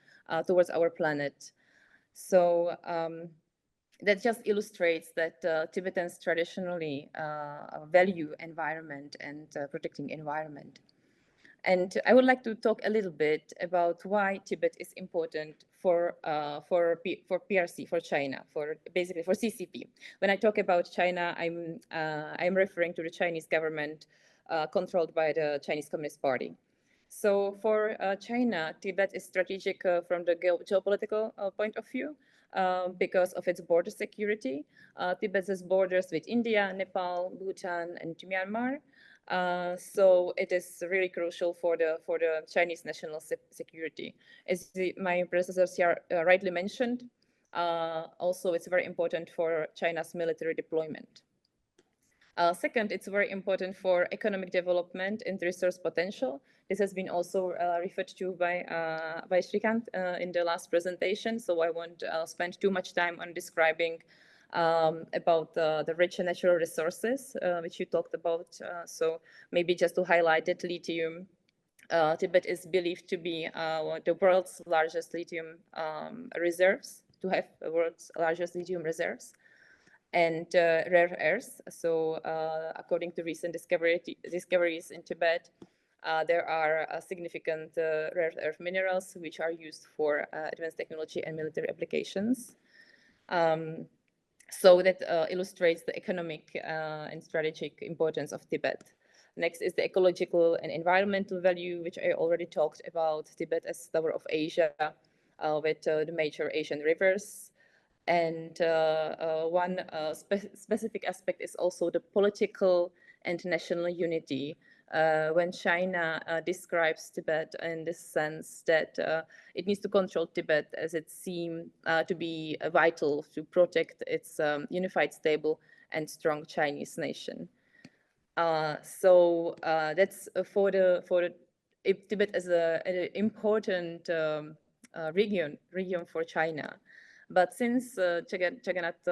towards our planet. So that just illustrates that Tibetans traditionally value environment and protecting environment. And I would like to talk a little bit about why Tibet is important for PRC, for China, basically for CCP. When I talk about China, I'm referring to the Chinese government controlled by the Chinese Communist Party. So for China, Tibet is strategic from the geopolitical point of view. Because of its border security. Tibet has borders with India, Nepal, Bhutan, and Myanmar. So it is really crucial for the Chinese national security. As my predecessors here rightly mentioned, also it's very important for China's military deployment. Second, it's very important for economic development and resource potential. This has been also referred to by Shrikant in the last presentation, so I won't spend too much time on describing about the rich natural resources, which you talked about. So maybe just to highlight that lithium, Tibet is believed to be the world's largest lithium reserves, to have the world's largest lithium reserves. And rare earths. So according to recent discoveries in Tibet, there are significant rare earth minerals which are used for advanced technology and military applications. So that illustrates the economic and strategic importance of Tibet. Next is the ecological and environmental value, which I already talked about. Tibet as Tower of Asia with the major Asian rivers. And one specific aspect is also the political and national unity. When China describes Tibet in this sense that it needs to control Tibet, as it seems to be vital to protect its unified, stable, and strong Chinese nation. So that's for Tibet as an important region for China. But since Jagannath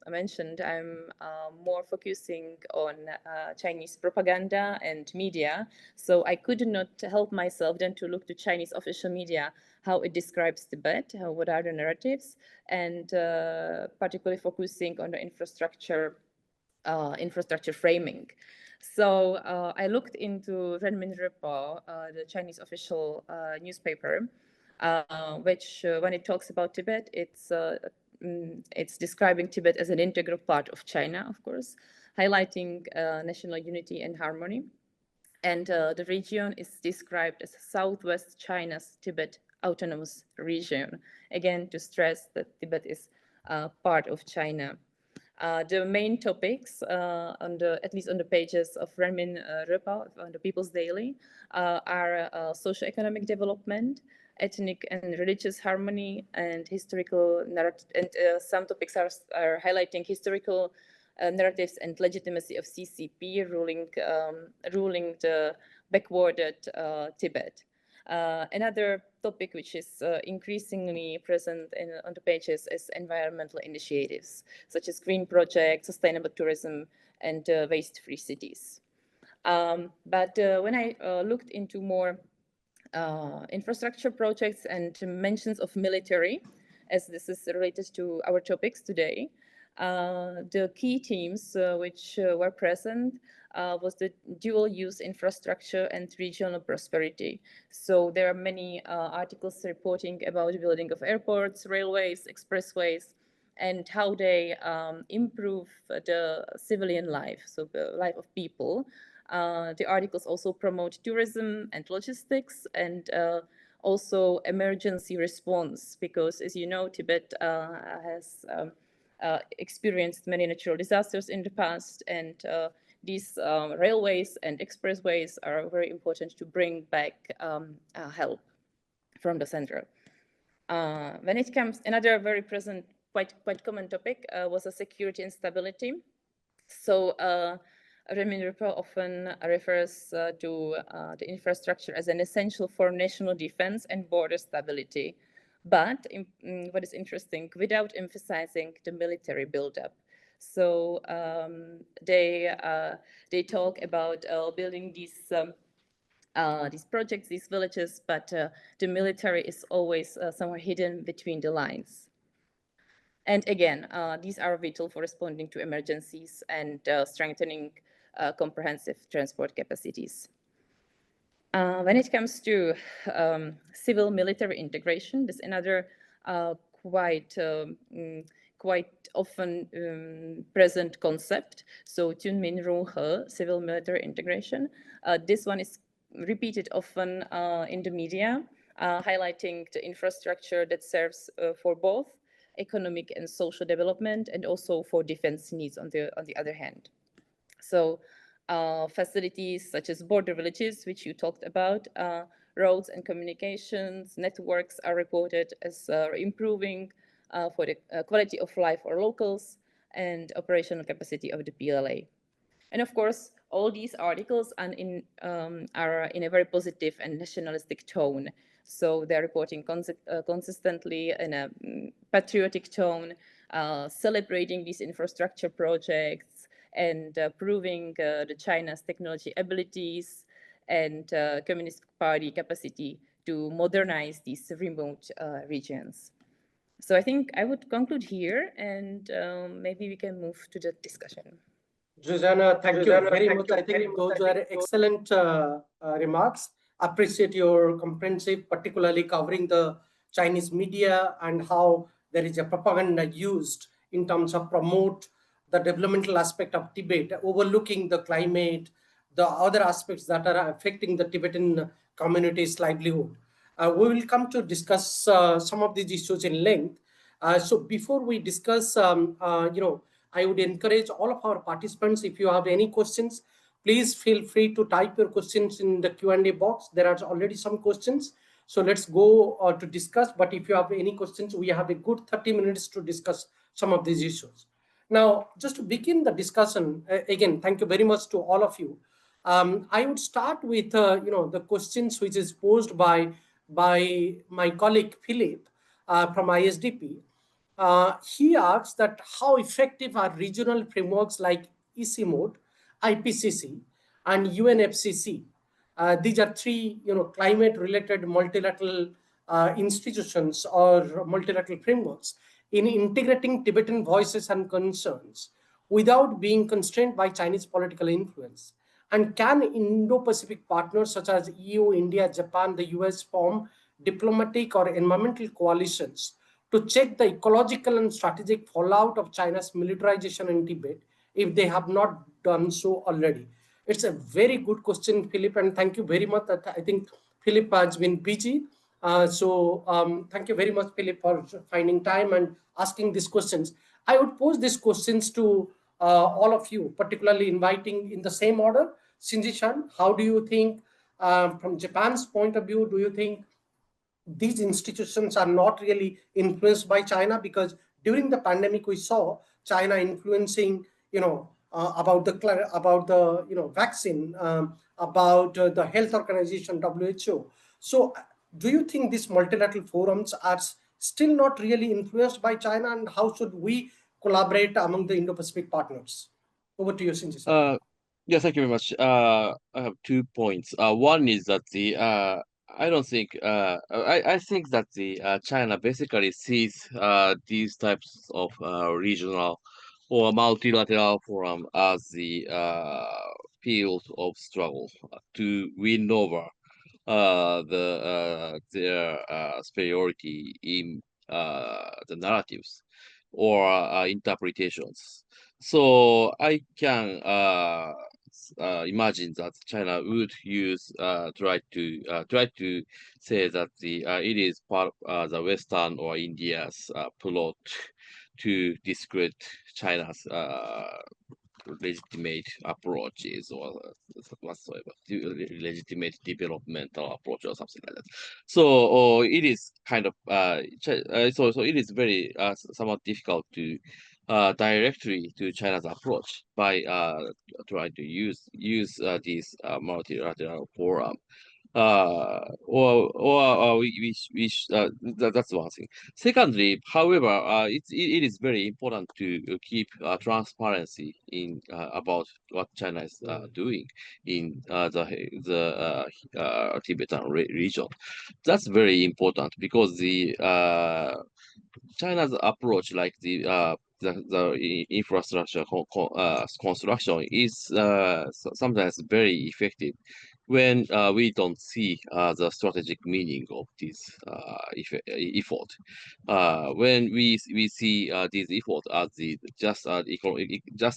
mentioned, I'm more focusing on Chinese propaganda and media. So I could not help myself then to look to Chinese official media, how it describes Tibet, what are the narratives, and particularly focusing on the infrastructure framing. So I looked into Renmin Repo, the Chinese official newspaper, which when it talks about Tibet, it's describing Tibet as an integral part of China, of course, highlighting national unity and harmony. And the region is described as Southwest China's Tibet Autonomous Region, again to stress that Tibet is part of China. The main topics, at least on the pages of Renmin Repa, on the People's Daily, are socio-economic development, ethnic and religious harmony, and historical narrative. And some topics are highlighting historical narratives and legitimacy of CCP ruling the backwarded Tibet. Another topic which is increasingly present on the pages is environmental initiatives, such as green projects, sustainable tourism, and waste-free cities. But when I looked into more infrastructure projects and mentions of military, as this is related to our topics today, the key themes which were present was the dual-use infrastructure and regional prosperity. So there are many articles reporting about the building of airports, railways, expressways, and how they improve the civilian life, so the life of people. The articles also promote tourism and logistics, and also emergency response, because as you know, Tibet has experienced many natural disasters in the past, and these railways and expressways are very important to bring back help from the center. When it comes, another very present, quite common topic was a security instability. So Renmin Report often refers to the infrastructure as an essential for national defense and border stability. But what is interesting, without emphasizing the military buildup. So they talk about building these projects, these villages, but the military is always somewhere hidden between the lines. And again, these are vital for responding to emergencies and strengthening comprehensive transport capacities. When it comes to civil-military integration, this is another quite often present concept. So Tunmin Runghe, civil-military integration. This one is repeated often in the media, highlighting the infrastructure that serves for both economic and social development, and also for defense needs on the other hand. So facilities such as border villages, which you talked about, roads and communications, networks are reported as improving for the quality of life for locals and operational capacity of the PLA. And of course, all these articles are in a very positive and nationalistic tone. So they're reporting consistently in a patriotic tone, celebrating these infrastructure projects and proving the China's technology abilities and Communist Party capacity to modernize these remote regions. So I think I would conclude here, and maybe we can move to the discussion. Zsuzsanna, thank you very much. I think those were excellent remarks. Appreciate your comprehensive, particularly covering the Chinese media and how there is a propaganda used in terms of promote the developmental aspect of Tibet, overlooking the climate, the other aspects that are affecting the Tibetan community's livelihood. We will come to discuss some of these issues in length. So before we discuss, I would encourage all of our participants, if you have any questions, please feel free to type your questions in the Q&A box. There are already some questions. So let's go to discuss. But if you have any questions, we have a good 30 minutes to discuss some of these issues. Now, just to begin the discussion, again, thank you very much to all of you. I would start with the questions which is posed by my colleague Philip from ISDP. He asks that how effective are regional frameworks like ECMOD, IPCC, and UNFCCC? These are three, climate-related multilateral institutions or multilateral frameworks in integrating Tibetan voices and concerns without being constrained by Chinese political influence. And can Indo-Pacific partners such as EU, India, Japan, the US form diplomatic or environmental coalitions to check the ecological and strategic fallout of China's militarization in Tibet if they have not done so already? It's a very good question, Philip, and thank you very much. I think Philip has been busy. So thank you very much, Philip, for finding time and asking these questions. I would pose these questions to all of you, particularly inviting in the same order. Shinji-san, how do you think, from Japan's point of view, do you think these institutions are not really influenced by China? Because during the pandemic, we saw China influencing, about the vaccine, about the health organization WHO. So, do you think these multilateral forums are still not really influenced by China, and how should we collaborate among the Indo-Pacific partners? Over to you, Shinji-san. Yeah, thank you very much. I have 2 points. One is that I don't think I think that the China basically sees these types of regional or multilateral forum as the field of struggle to win over their superiority in the narratives or interpretations. So I can imagine that China would use try to say that it is part of the Western or India's plot to discredit China's legitimate approaches or whatsoever, legitimate developmental approach or something like that. So it is kind of so it is very somewhat difficult to directly to China's approach by trying to use these multilateral forum that's one thing. Secondly, however, it is very important to keep transparency in about what China is doing in the Tibetan region. That's very important because the China's approach, like the infrastructure construction, is sometimes very effective when we don't see the strategic meaning of this effort. When we see these efforts as just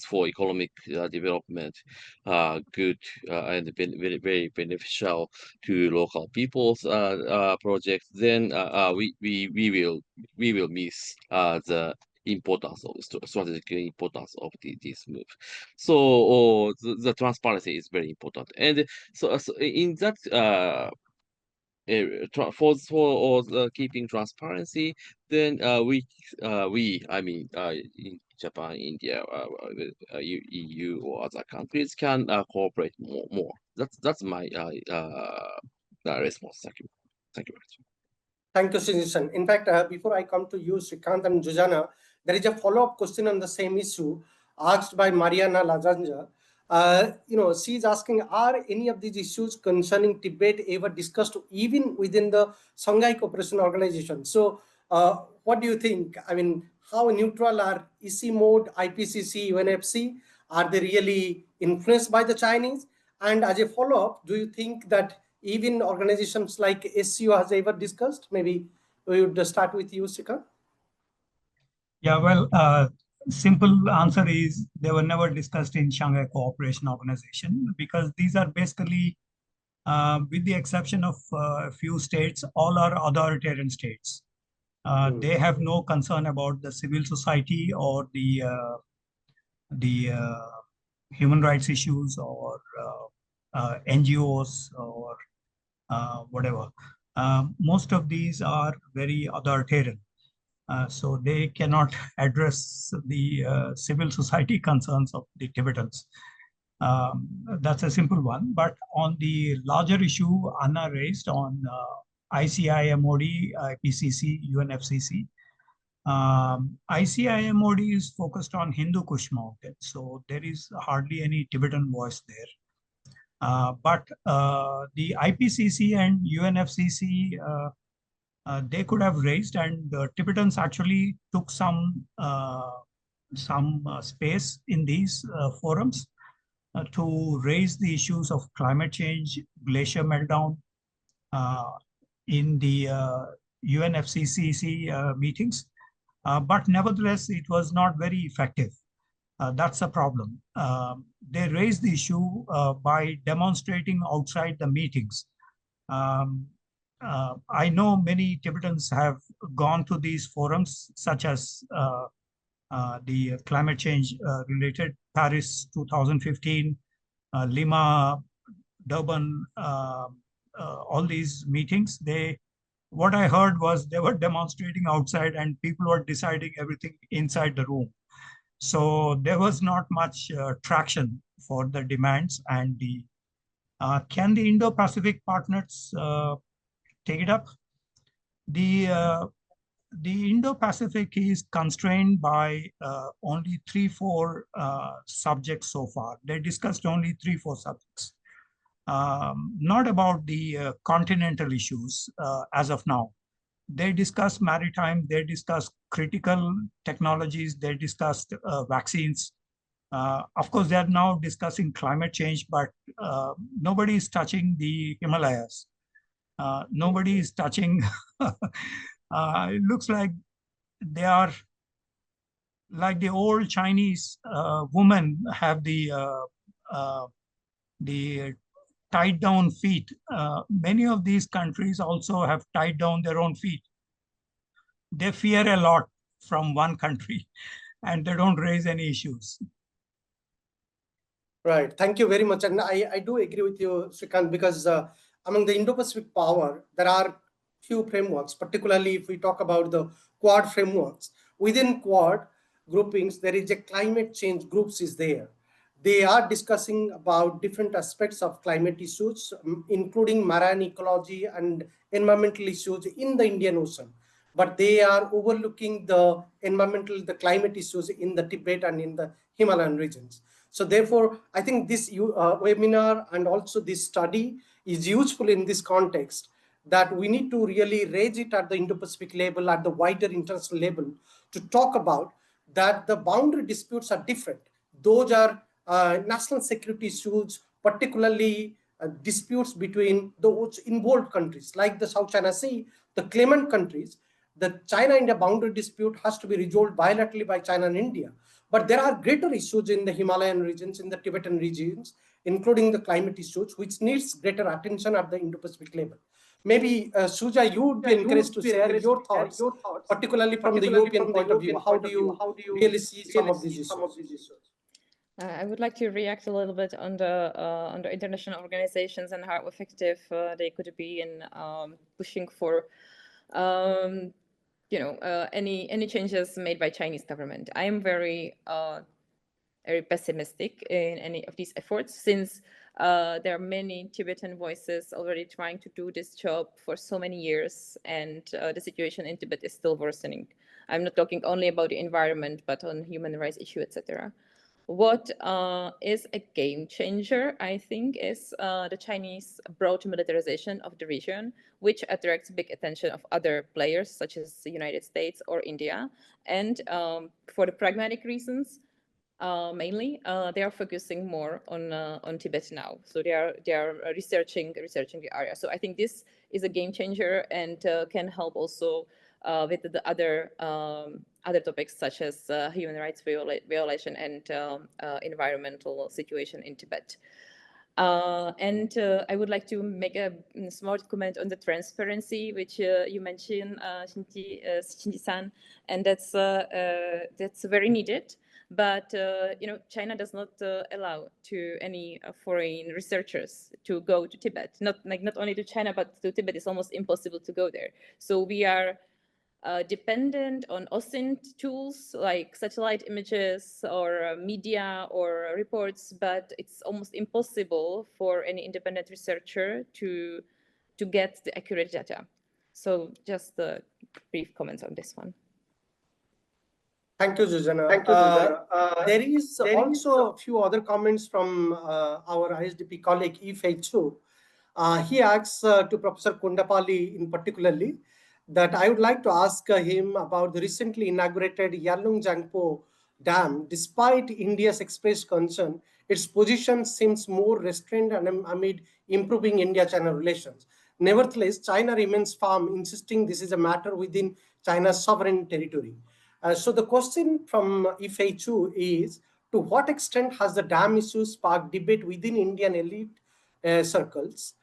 for economic development, good and very beneficial to local people's projects, then we will miss the importance of strategic importance of this move. So the transparency is very important, and so in that for keeping transparency, then I mean in Japan, India, EU or other countries can cooperate more. That's my response. Thank you. Thank you very much. Thank you, Shinji-san. In fact, before I come to you, Srikant and Jujana, there is a follow-up question on the same issue asked by Mariana Lazanja. She's asking, are any of these issues concerning Tibet ever discussed even within the Shanghai Cooperation Organization? So, what do you think? I mean, how neutral are EC mode, IPCC, UNFC? Are they really influenced by the Chinese? And as a follow-up, do you think that even organizations like SCO has ever discussed? Maybe we would start with you, Srikant. Yeah, well, simple answer is they were never discussed in Shanghai Cooperation Organization because these are basically, with the exception of a few states, all are authoritarian states. They have no concern about the civil society or the human rights issues or NGOs or whatever. Most of these are very authoritarian. So they cannot address the civil society concerns of the Tibetans. That's a simple one. But on the larger issue Anna raised on ICI, MOD, IPCC, UNFCC, ICI MOD is focused on Hindu Kush Mountain. So there is hardly any Tibetan voice there. But the IPCC and UNFCC, they could have raised, and the Tibetans actually took some space in these forums to raise the issues of climate change, glacier meltdown in the UNFCCC meetings. But nevertheless, it was not very effective. That's a problem. They raised the issue by demonstrating outside the meetings. I know many Tibetans have gone to these forums, such as the climate change related Paris 2015, Lima, Durban, all these meetings, what I heard was they were demonstrating outside and people were deciding everything inside the room. So there was not much traction for the demands and the can the Indo-Pacific partners take it up? The Indo-Pacific is constrained by only 3-4 subjects so far. They discussed only 3-4 subjects. Not about the continental issues as of now. They discussed maritime, they discussed critical technologies, they discussed vaccines. Of course, they are now discussing climate change, but nobody is touching the Himalayas. Nobody is touching, it looks like they are like the old Chinese women have the tied down feet. Many of these countries also have tied down their own feet. They fear a lot from one country and they don't raise any issues. Right. Thank you very much. And I do agree with you, Srikant, because among the Indo-Pacific power, there are few frameworks, particularly if we talk about the Quad frameworks. Within Quad groupings, there is a climate change groups is there. They are discussing about different aspects of climate issues, including marine ecology and environmental issues in the Indian Ocean. But they are overlooking the climate issues in the Tibet and in the Himalayan regions. So therefore, I think this webinar and also this study is useful in this context, that we need to really raise it at the Indo-Pacific level, at the wider international level, to talk about that the boundary disputes are different. Those are national security issues, particularly disputes between those involved countries, like the South China Sea, the claimant countries. The China-India boundary dispute has to be resolved bilaterally by China and India. But there are greater issues in the Himalayan regions, in the Tibetan regions, including the climate issues, which needs greater attention at the Indo-Pacific level. Maybe, Suja, you would be encouraged to share your thoughts, particularly from the European point of view. How do you really see some of these issues? I would like to react a little bit on the international organizations and how effective they could be in pushing for any changes made by Chinese government. I am very pessimistic in any of these efforts, since there are many Tibetan voices already trying to do this job for so many years, and the situation in Tibet is still worsening. I'm not talking only about the environment, but on human rights issue, etc. What is a game changer, I think, is the Chinese broad militarization of the region, which attracts big attention of other players, such as the United States or India. And for the pragmatic reasons, mainly, they are focusing more on Tibet now. So they are researching the area. So I think this is a game changer and can help also with the other topics, such as human rights violation and environmental situation in Tibet. And I would like to make a smart comment on the transparency, which you mentioned, Shinji-san, and that's very needed. But China does not allow to any foreign researchers to go to Tibet. Not only to China, but to Tibet. It's almost impossible to go there. So we are dependent on OSINT tools like satellite images or media or reports, but it's almost impossible for any independent researcher to get the accurate data. So just brief comments on this one. Thank you, Zuzana. There is also a few other comments from our ISDP colleague, Yifei Chu. He asks to Professor Kundapalli in particularly, that I would like to ask him about the recently inaugurated Yarlung-Jangpo Dam. Despite India's expressed concern, its position seems more restrained and amid improving India-China relations. Nevertheless, China remains firm, insisting this is a matter within China's sovereign territory. So the question from Yifei Chu is, to what extent has the dam issue sparked debate within Indian elite circles?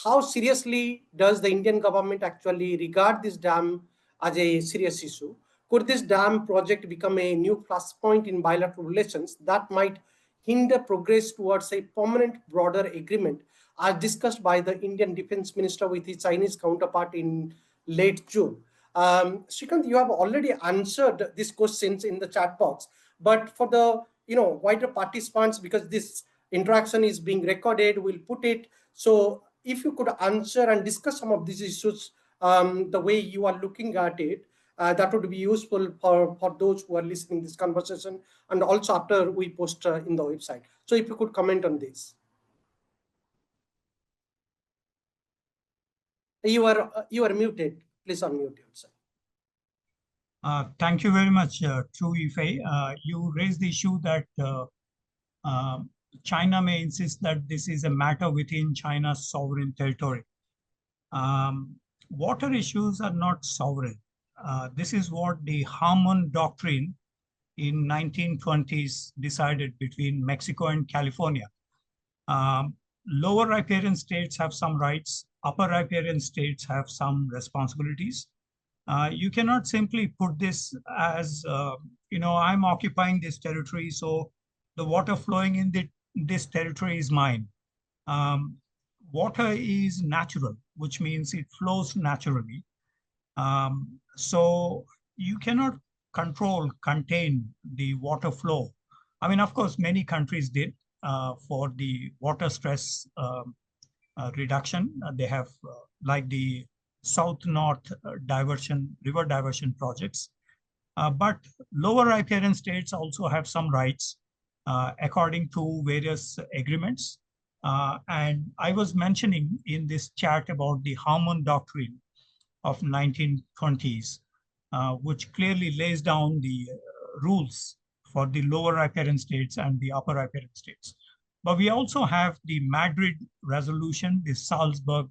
How seriously does the Indian government actually regard this dam as a serious issue? Could this dam project become a new flashpoint in bilateral relations that might hinder progress towards a permanent broader agreement, as discussed by the Indian Defense Minister with his Chinese counterpart in late June? Shrikant, you have already answered these questions in the chat box, but for the wider participants, because this interaction is being recorded, we'll put it. So if you could answer and discuss some of these issues the way you are looking at it, that would be useful for those who are listening to this conversation, and also after we post in the website. So if you could comment on this. You are muted. Please unmute yourself. Thank you very much, True Ife. You raised the issue that China may insist that this is a matter within China's sovereign territory. Water issues are not sovereign. This is what the Harmon Doctrine in 1920s decided between Mexico and California. Lower riparian states have some rights, upper riparian states have some responsibilities. You cannot simply put this as, I'm occupying this territory, so the water flowing in this territory is mine. Water is natural, which means it flows naturally. So you cannot contain the water flow. I mean, of course, many countries did for the water stress reduction. They have like the south-north river diversion projects. But lower riparian states also have some rights according to various agreements. And I was mentioning in this chat about the Harmon Doctrine of 1920s, which clearly lays down the rules for the lower riparian states and the upper riparian states. But we also have the Madrid Resolution, the Salzburg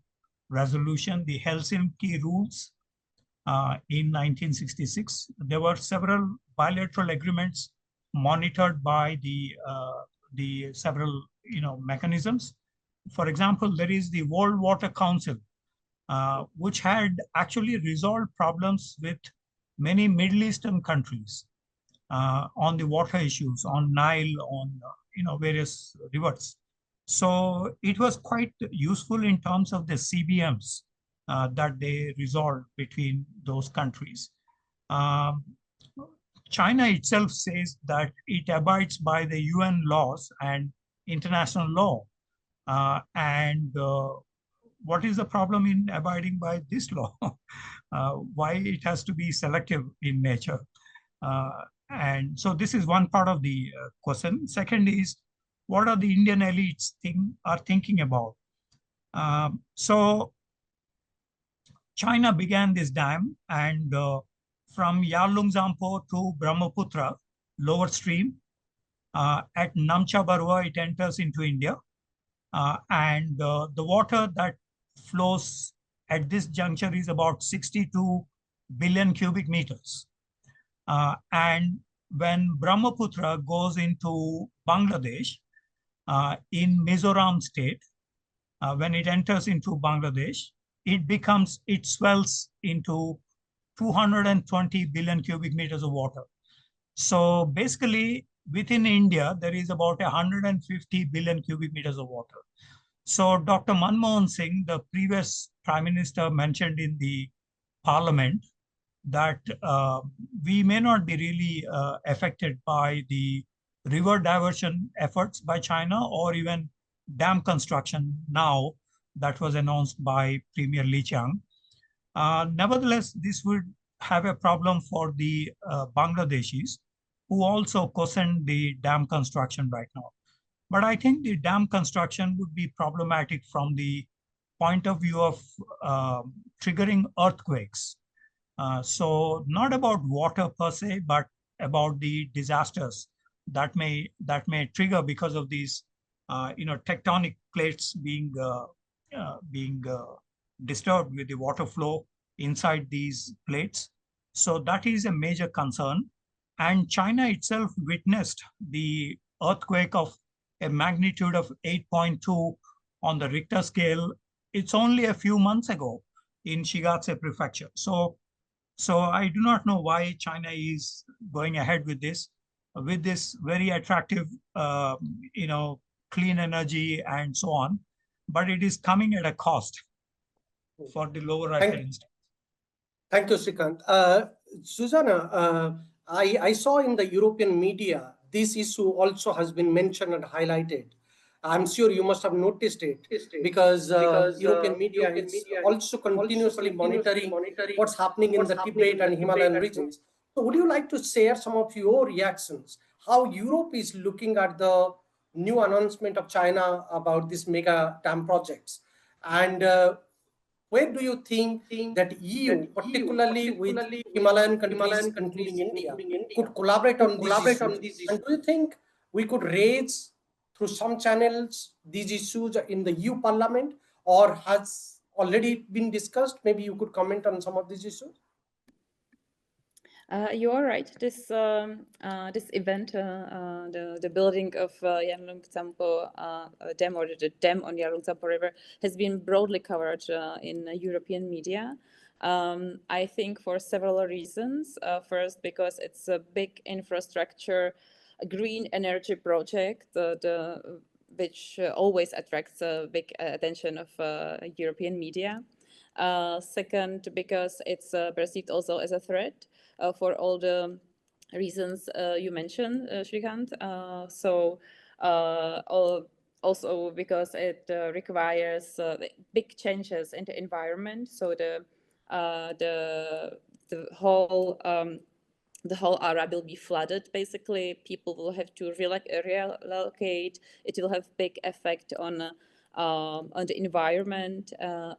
Resolution, the Helsinki Rules in 1966. There were several bilateral agreements monitored by the several mechanisms. For example, there is the World Water Council, which had actually resolved problems with many Middle Eastern countries on the water issues, on Nile, on various rivers. So it was quite useful in terms of the CBMs that they resolved between those countries. China itself says that it abides by the UN laws and international law. What is the problem in abiding by this law? Why it has to be selective in nature? And so this is one part of the question. Second is, what are the Indian elites thinking about? So China began this dam, and from Yarlung-Zampo to Brahmaputra, lower stream, at Namcha Barua, it enters into India. And the water that flows at this juncture is about 62 billion cubic meters. And when Brahmaputra goes into Bangladesh, in Mizoram state, when it enters into Bangladesh, it swells into 220 billion cubic meters of water. So basically, within India, there is about 150 billion cubic meters of water. So Dr. Manmohan Singh, the previous prime minister, mentioned in the parliament that we may not be really affected by the river diversion efforts by China or even dam construction now that was announced by Premier Li Qiang. Nevertheless, this would have a problem for the Bangladeshis, who also caution the dam construction right now. But I think the dam construction would be problematic from the point of view of triggering earthquakes. So not about water per se, but about the disasters that may trigger because of these tectonic plates being disturbed with the water flow inside these plates. So that is a major concern. And China itself witnessed the earthquake of a magnitude of 8.2 on the Richter scale. It's only a few months ago in Shigatse prefecture. So So I do not know why China is going ahead with this very attractive, clean energy and so on, but it is coming at a cost for the lower Rakhine State. Thank you, Srikant. Susanna, I saw in the European media, this issue also has been mentioned and highlighted. I'm sure you must have noticed it because European media is also continuously monitoring what's happening in the Tibet and Himalayan regions. So would you like to share some of your reactions, how Europe is looking at the new announcement of China about these mega dam projects? And where do you think that EU, particularly with Himalayan countries, including India, could collaborate on these issues? And do you think we could raise through some channels these issues in the EU Parliament, or has already been discussed? Maybe you could comment on some of these issues. You are right. This event, the building of Yarlung Tsampo dam, or the dam on Yarlung Tsampo River, has been broadly covered in European media. I think for several reasons. First, because it's a big infrastructure, a green energy project, which always attracts big attention of European media. Second, because it's perceived also as a threat for all the reasons you mentioned, Shrikant. Also because it requires big changes in the environment. So the whole area will be flooded. Basically, people will have to relocate. It will have big effect on the environment,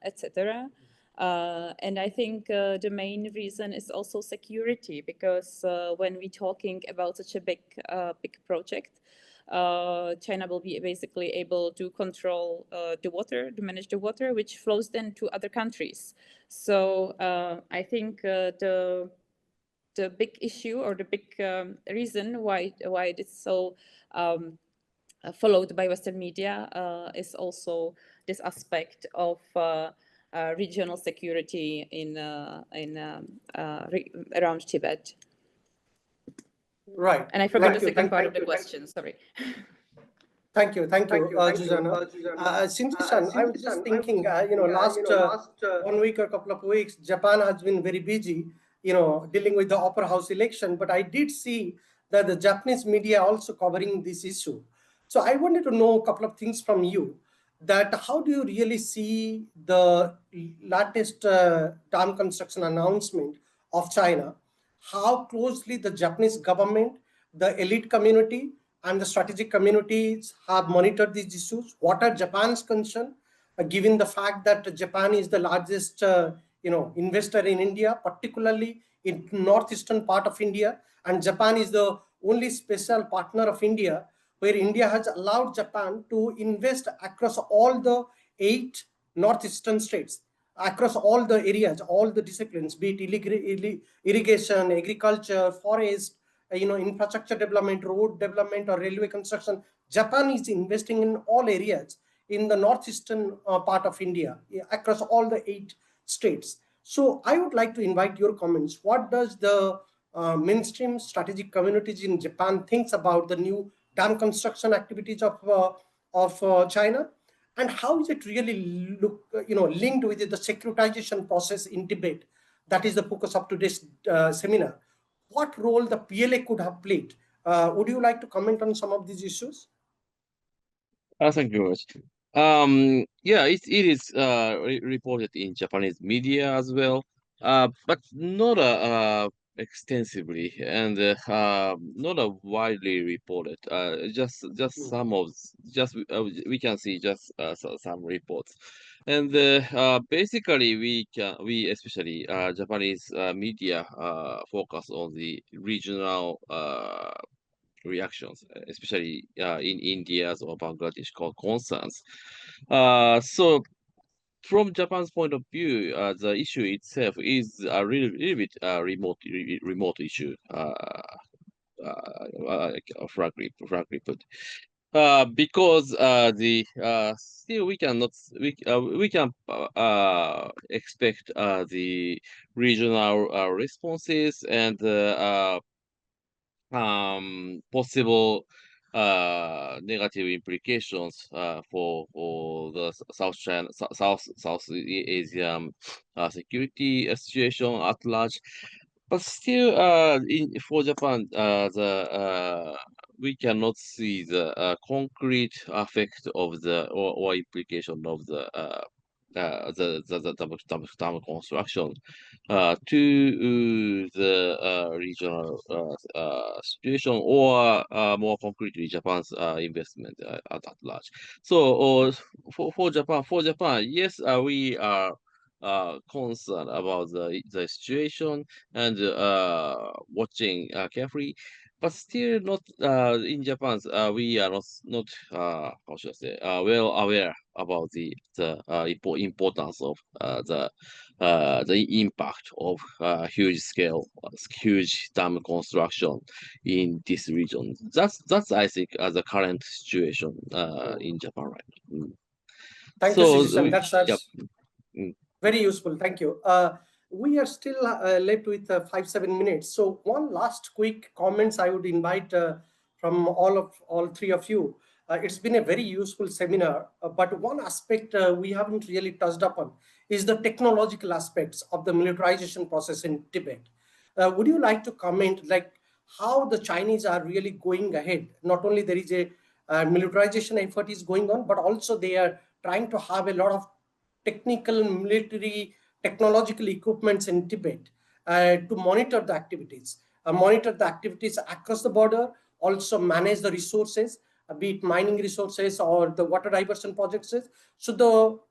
etc. And I think the main reason is also security, because when we're talking about such a big project, China will be basically able to control the water, to manage the water, which flows then to other countries. So I think the big issue, or the big reason why it is so followed by Western media is also this aspect of regional security around Tibet. Right. And I forgot the second part of the question. Sorry. Thank you, Susanna. Shinji-san, I was just thinking, last 1 week or a couple of weeks, Japan has been very busy, dealing with the upper house election. But I did see that the Japanese media also covering this issue. So I wanted to know a couple of things from you. That how do you really see the latest dam construction announcement of China? How closely the Japanese government, the elite community, and the strategic communities have monitored these issues? What are Japan's concern, given the fact that Japan is the largest, investor in India, particularly in northeastern part of India, and Japan is the only special partner of India, where India has allowed Japan to invest across all the 8 northeastern states, across all the areas, all the disciplines, be it irrigation, agriculture, forest, infrastructure development, road development, or railway construction. Japan is investing in all areas in the northeastern part of India, across all the 8 states. So I would like to invite your comments. What does the mainstream strategic communities in Japan thinks about the new dam construction activities of China, and how is it really linked with the securitization process in Tibet? That is the focus of today's seminar. What role the PLA could have played? Would you like to comment on some of these issues? Thank you very much. Yeah, it is reported in Japanese media as well, but not extensively, and not widely reported. Just some of we can see just some reports, and basically we especially Japanese media focus on the regional reactions, especially in India's or Bangladesh concerns. So from Japan's point of view, the issue itself is a little bit remote issue, frankly put. Because the still we cannot we can expect the regional responses and possible negative implications for the South China, South Asian security situation at large. But still, for Japan, the we cannot see the concrete effect of the or implication of the dam construction to the regional situation or more concretely Japan's investment at large. So for Japan, yes, we are concerned about the situation and watching carefully. But still not in Japan, we are not how should I say well aware about the importance of the impact of huge dam construction in this region. That's I think the current situation in Japan right now. Thank you, Shinji-san. Yep. That's very useful. Thank you. We are still left with 5-7 minutes. So one last quick comments I would invite from all three of you. It's been a very useful seminar, but one aspect we haven't really touched upon is the technological aspects of the militarization process in Tibet. Would you like to comment like how the Chinese are really going ahead? Not only there is a militarization effort is going on, but also they are trying to have a lot of technical, military, technological equipments in Tibet to monitor the activities across the border, also manage the resources, be it mining resources or the water diversion projects. So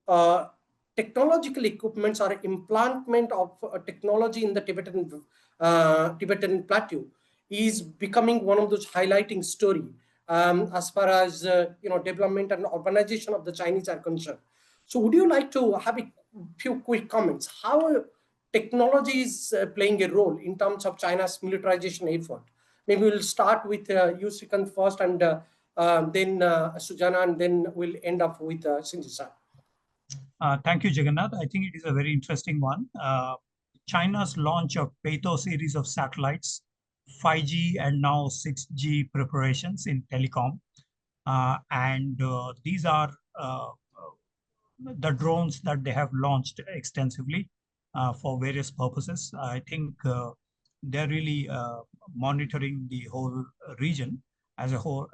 the technological equipments or implantment of technology in the Tibetan plateau is becoming one of those highlighting story as far as development and urbanization of the Chinese are concerned. So would you like to have a few quick comments? How technology is playing a role in terms of China's militarization effort? Maybe we'll start with you, Srikant, first, and then Sujana, and then we'll end up with Shinji-san. Thank you, Jagannath. I think it is a very interesting one. China's launch of Beidou series of satellites, 5G and now 6G preparations in telecom. And these are the drones that they have launched extensively for various purposes. I think they're really monitoring the whole region as a whole.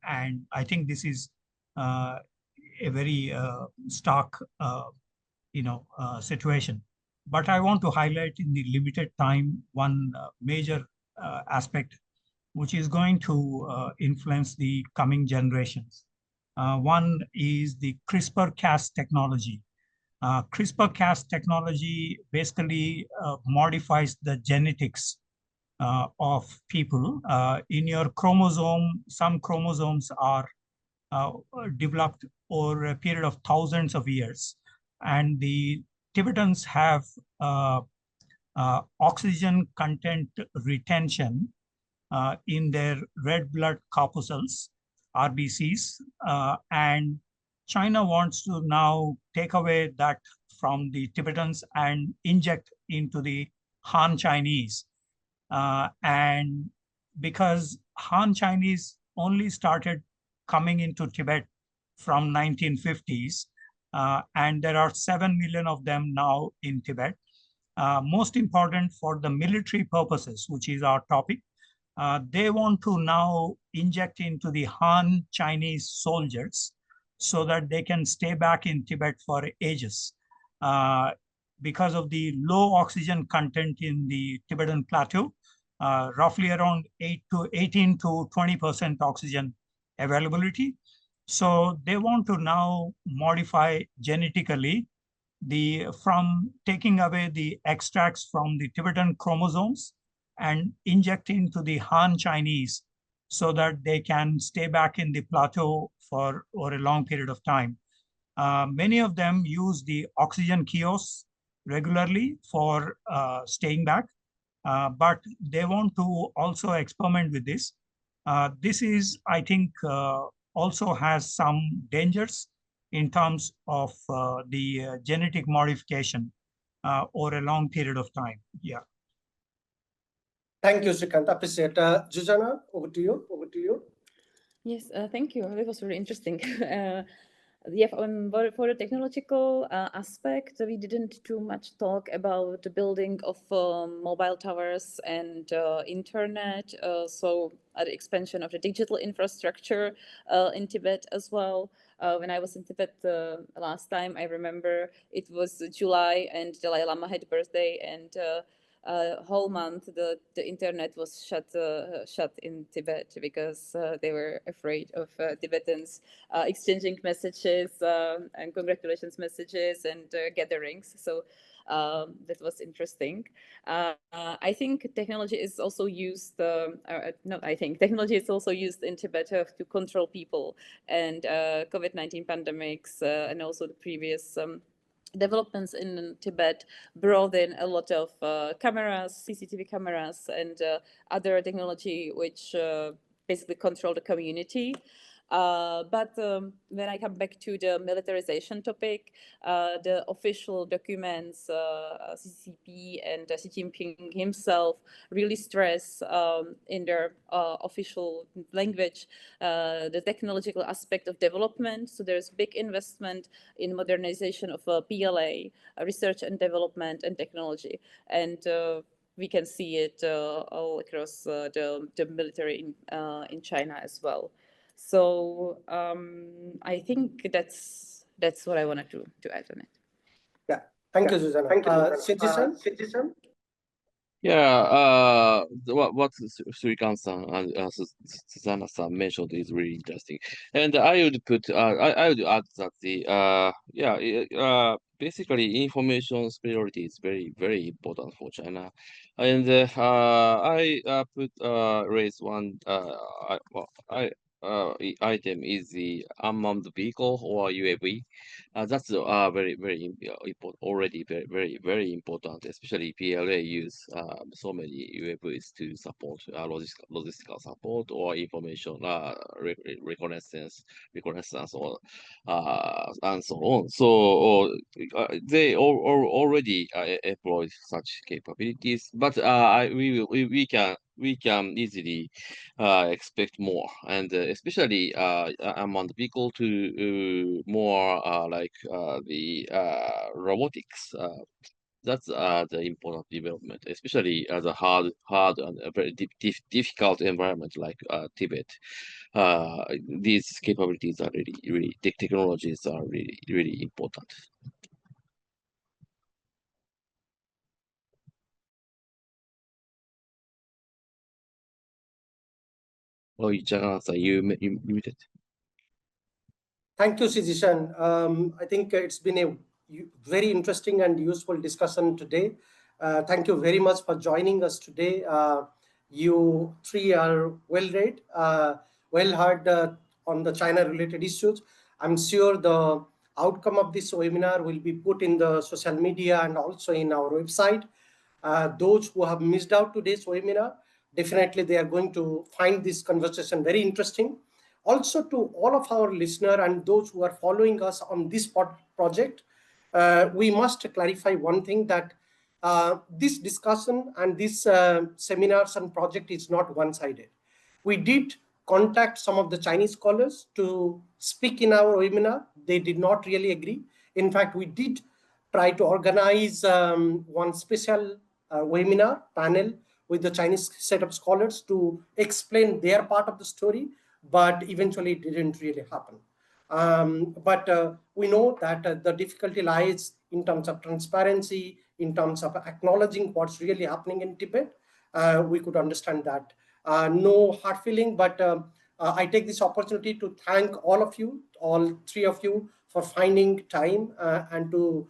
And I think this is a very stark situation. But I want to highlight in the limited time one major aspect which is going to influence the coming generations. One is the CRISPR-Cas technology. CRISPR-Cas technology basically modifies the genetics of people. In your chromosome, some chromosomes are developed over a period of thousands of years. And the Tibetans have oxygen content retention in their red blood corpuscles, RBCs, and China wants to now take away that from the Tibetans and inject into the Han Chinese. And because Han Chinese only started coming into Tibet from 1950s, and there are 7 million of them now in Tibet. Most important for the military purposes, which is our topic, they want to now inject into the Han Chinese soldiers so that they can stay back in Tibet for ages. Because of the low oxygen content in the Tibetan plateau, roughly around 18 to 20% oxygen availability. So they want to now modify genetically from taking away the extracts from the Tibetan chromosomes and inject into the Han Chinese so that they can stay back in the plateau for a long period of time. Many of them use the oxygen kiosks regularly for staying back, but they want to also experiment with this. This is, I think, also has some dangers in terms of the genetic modification over a long period of time. Yeah. Thank you, Srikant. Appreciate. Jujana, over to you. Over to you. Yes, thank you. That was very interesting. Yeah, for the technological aspect, we didn't too much talk about the building of mobile towers and internet. So the expansion of the digital infrastructure in Tibet as well. When I was in Tibet last time, I remember it was July and Dalai Lama had birthday, and whole month the internet was shut in Tibet because they were afraid of Tibetans exchanging messages and congratulations messages and gatherings. So that was interesting. I think technology is also used. I think technology is also used in Tibet to control people, and COVID-19 pandemics and also the previous. Developments in Tibet brought in a lot of cameras, CCTV cameras, and other technology which basically control the community. But when I come back to the militarization topic, the official documents, CCP and Xi Jinping himself really stress in their official language the technological aspect of development. So there's big investment in modernization of PLA, research and development and technology. And we can see it all across the military in China as well. So I think that's what I wanted to add on it. Yeah, thank you, Susanna. Thank you, Citizen? Citizen. Yeah, what Srikant-san and Susanna-san mentioned is really interesting, and I would add that basically information superiority is very important for China, and I raise one item is the unmanned vehicle or UAV. That's very important already, very important, especially PLA use so many UAVs to support logistical support or information reconnaissance or and so on. So they already employ such capabilities, but we can easily expect more, and especially among the people to more like the robotics. That's the important development, especially as a hard and a very difficult environment like Tibet. These capabilities are really technologies are really important. Oh, Jagan-san, you muted. Thank you, Citizen. I think it's been a very interesting and useful discussion today. Thank you very much for joining us today. You three are well read, well heard on the China-related issues. I'm sure the outcome of this webinar will be put in the social media and also in our website. Those who have missed out today's webinar, definitely they are going to find this conversation very interesting. Also, to all of our listeners and those who are following us on this project, we must clarify one thing, that this discussion and this seminars and project is not one-sided. We did contact some of the Chinese scholars to speak in our webinar. They did not really agree. In fact, we did try to organize one special webinar panel with the Chinese set of scholars to explain their part of the story, but eventually it didn't really happen. But we know that the difficulty lies in terms of transparency, in terms of acknowledging what's really happening in Tibet. We could understand that. No hard feeling, but I take this opportunity to thank all of you, all three of you, for finding time and to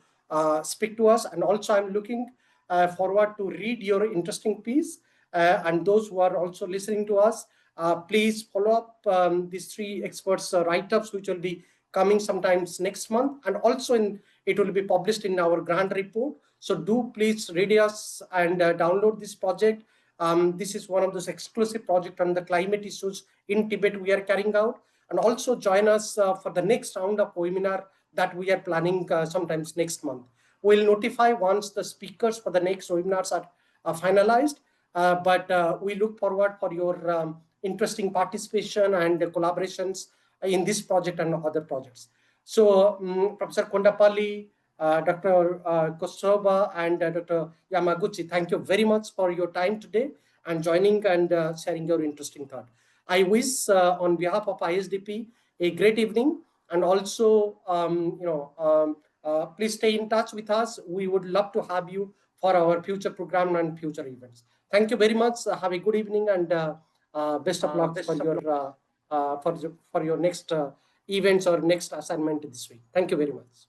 speak to us. And also I'm looking forward to read your interesting piece. And those who are also listening to us, please follow up these three experts' write-ups, which will be coming sometimes next month. And also it will be published in our grant report. So do please read us and download this project. This is one of those exclusive projects on the climate issues in Tibet we are carrying out. And also join us for the next round of webinar that we are planning sometimes next month. We'll notify once the speakers for the next webinars are finalized, but we look forward for your interesting participation and collaborations in this project and other projects. So Professor Kondapalli, Dr. Kostrova, and Dr. Yamaguchi, thank you very much for your time today and joining and sharing your interesting thought. I wish on behalf of ISDP a great evening, and also please stay in touch with us. We would love to have you for our future program and future events. Thank you very much. Have a good evening, and best of luck for your next events or next assignment this week. Thank you very much.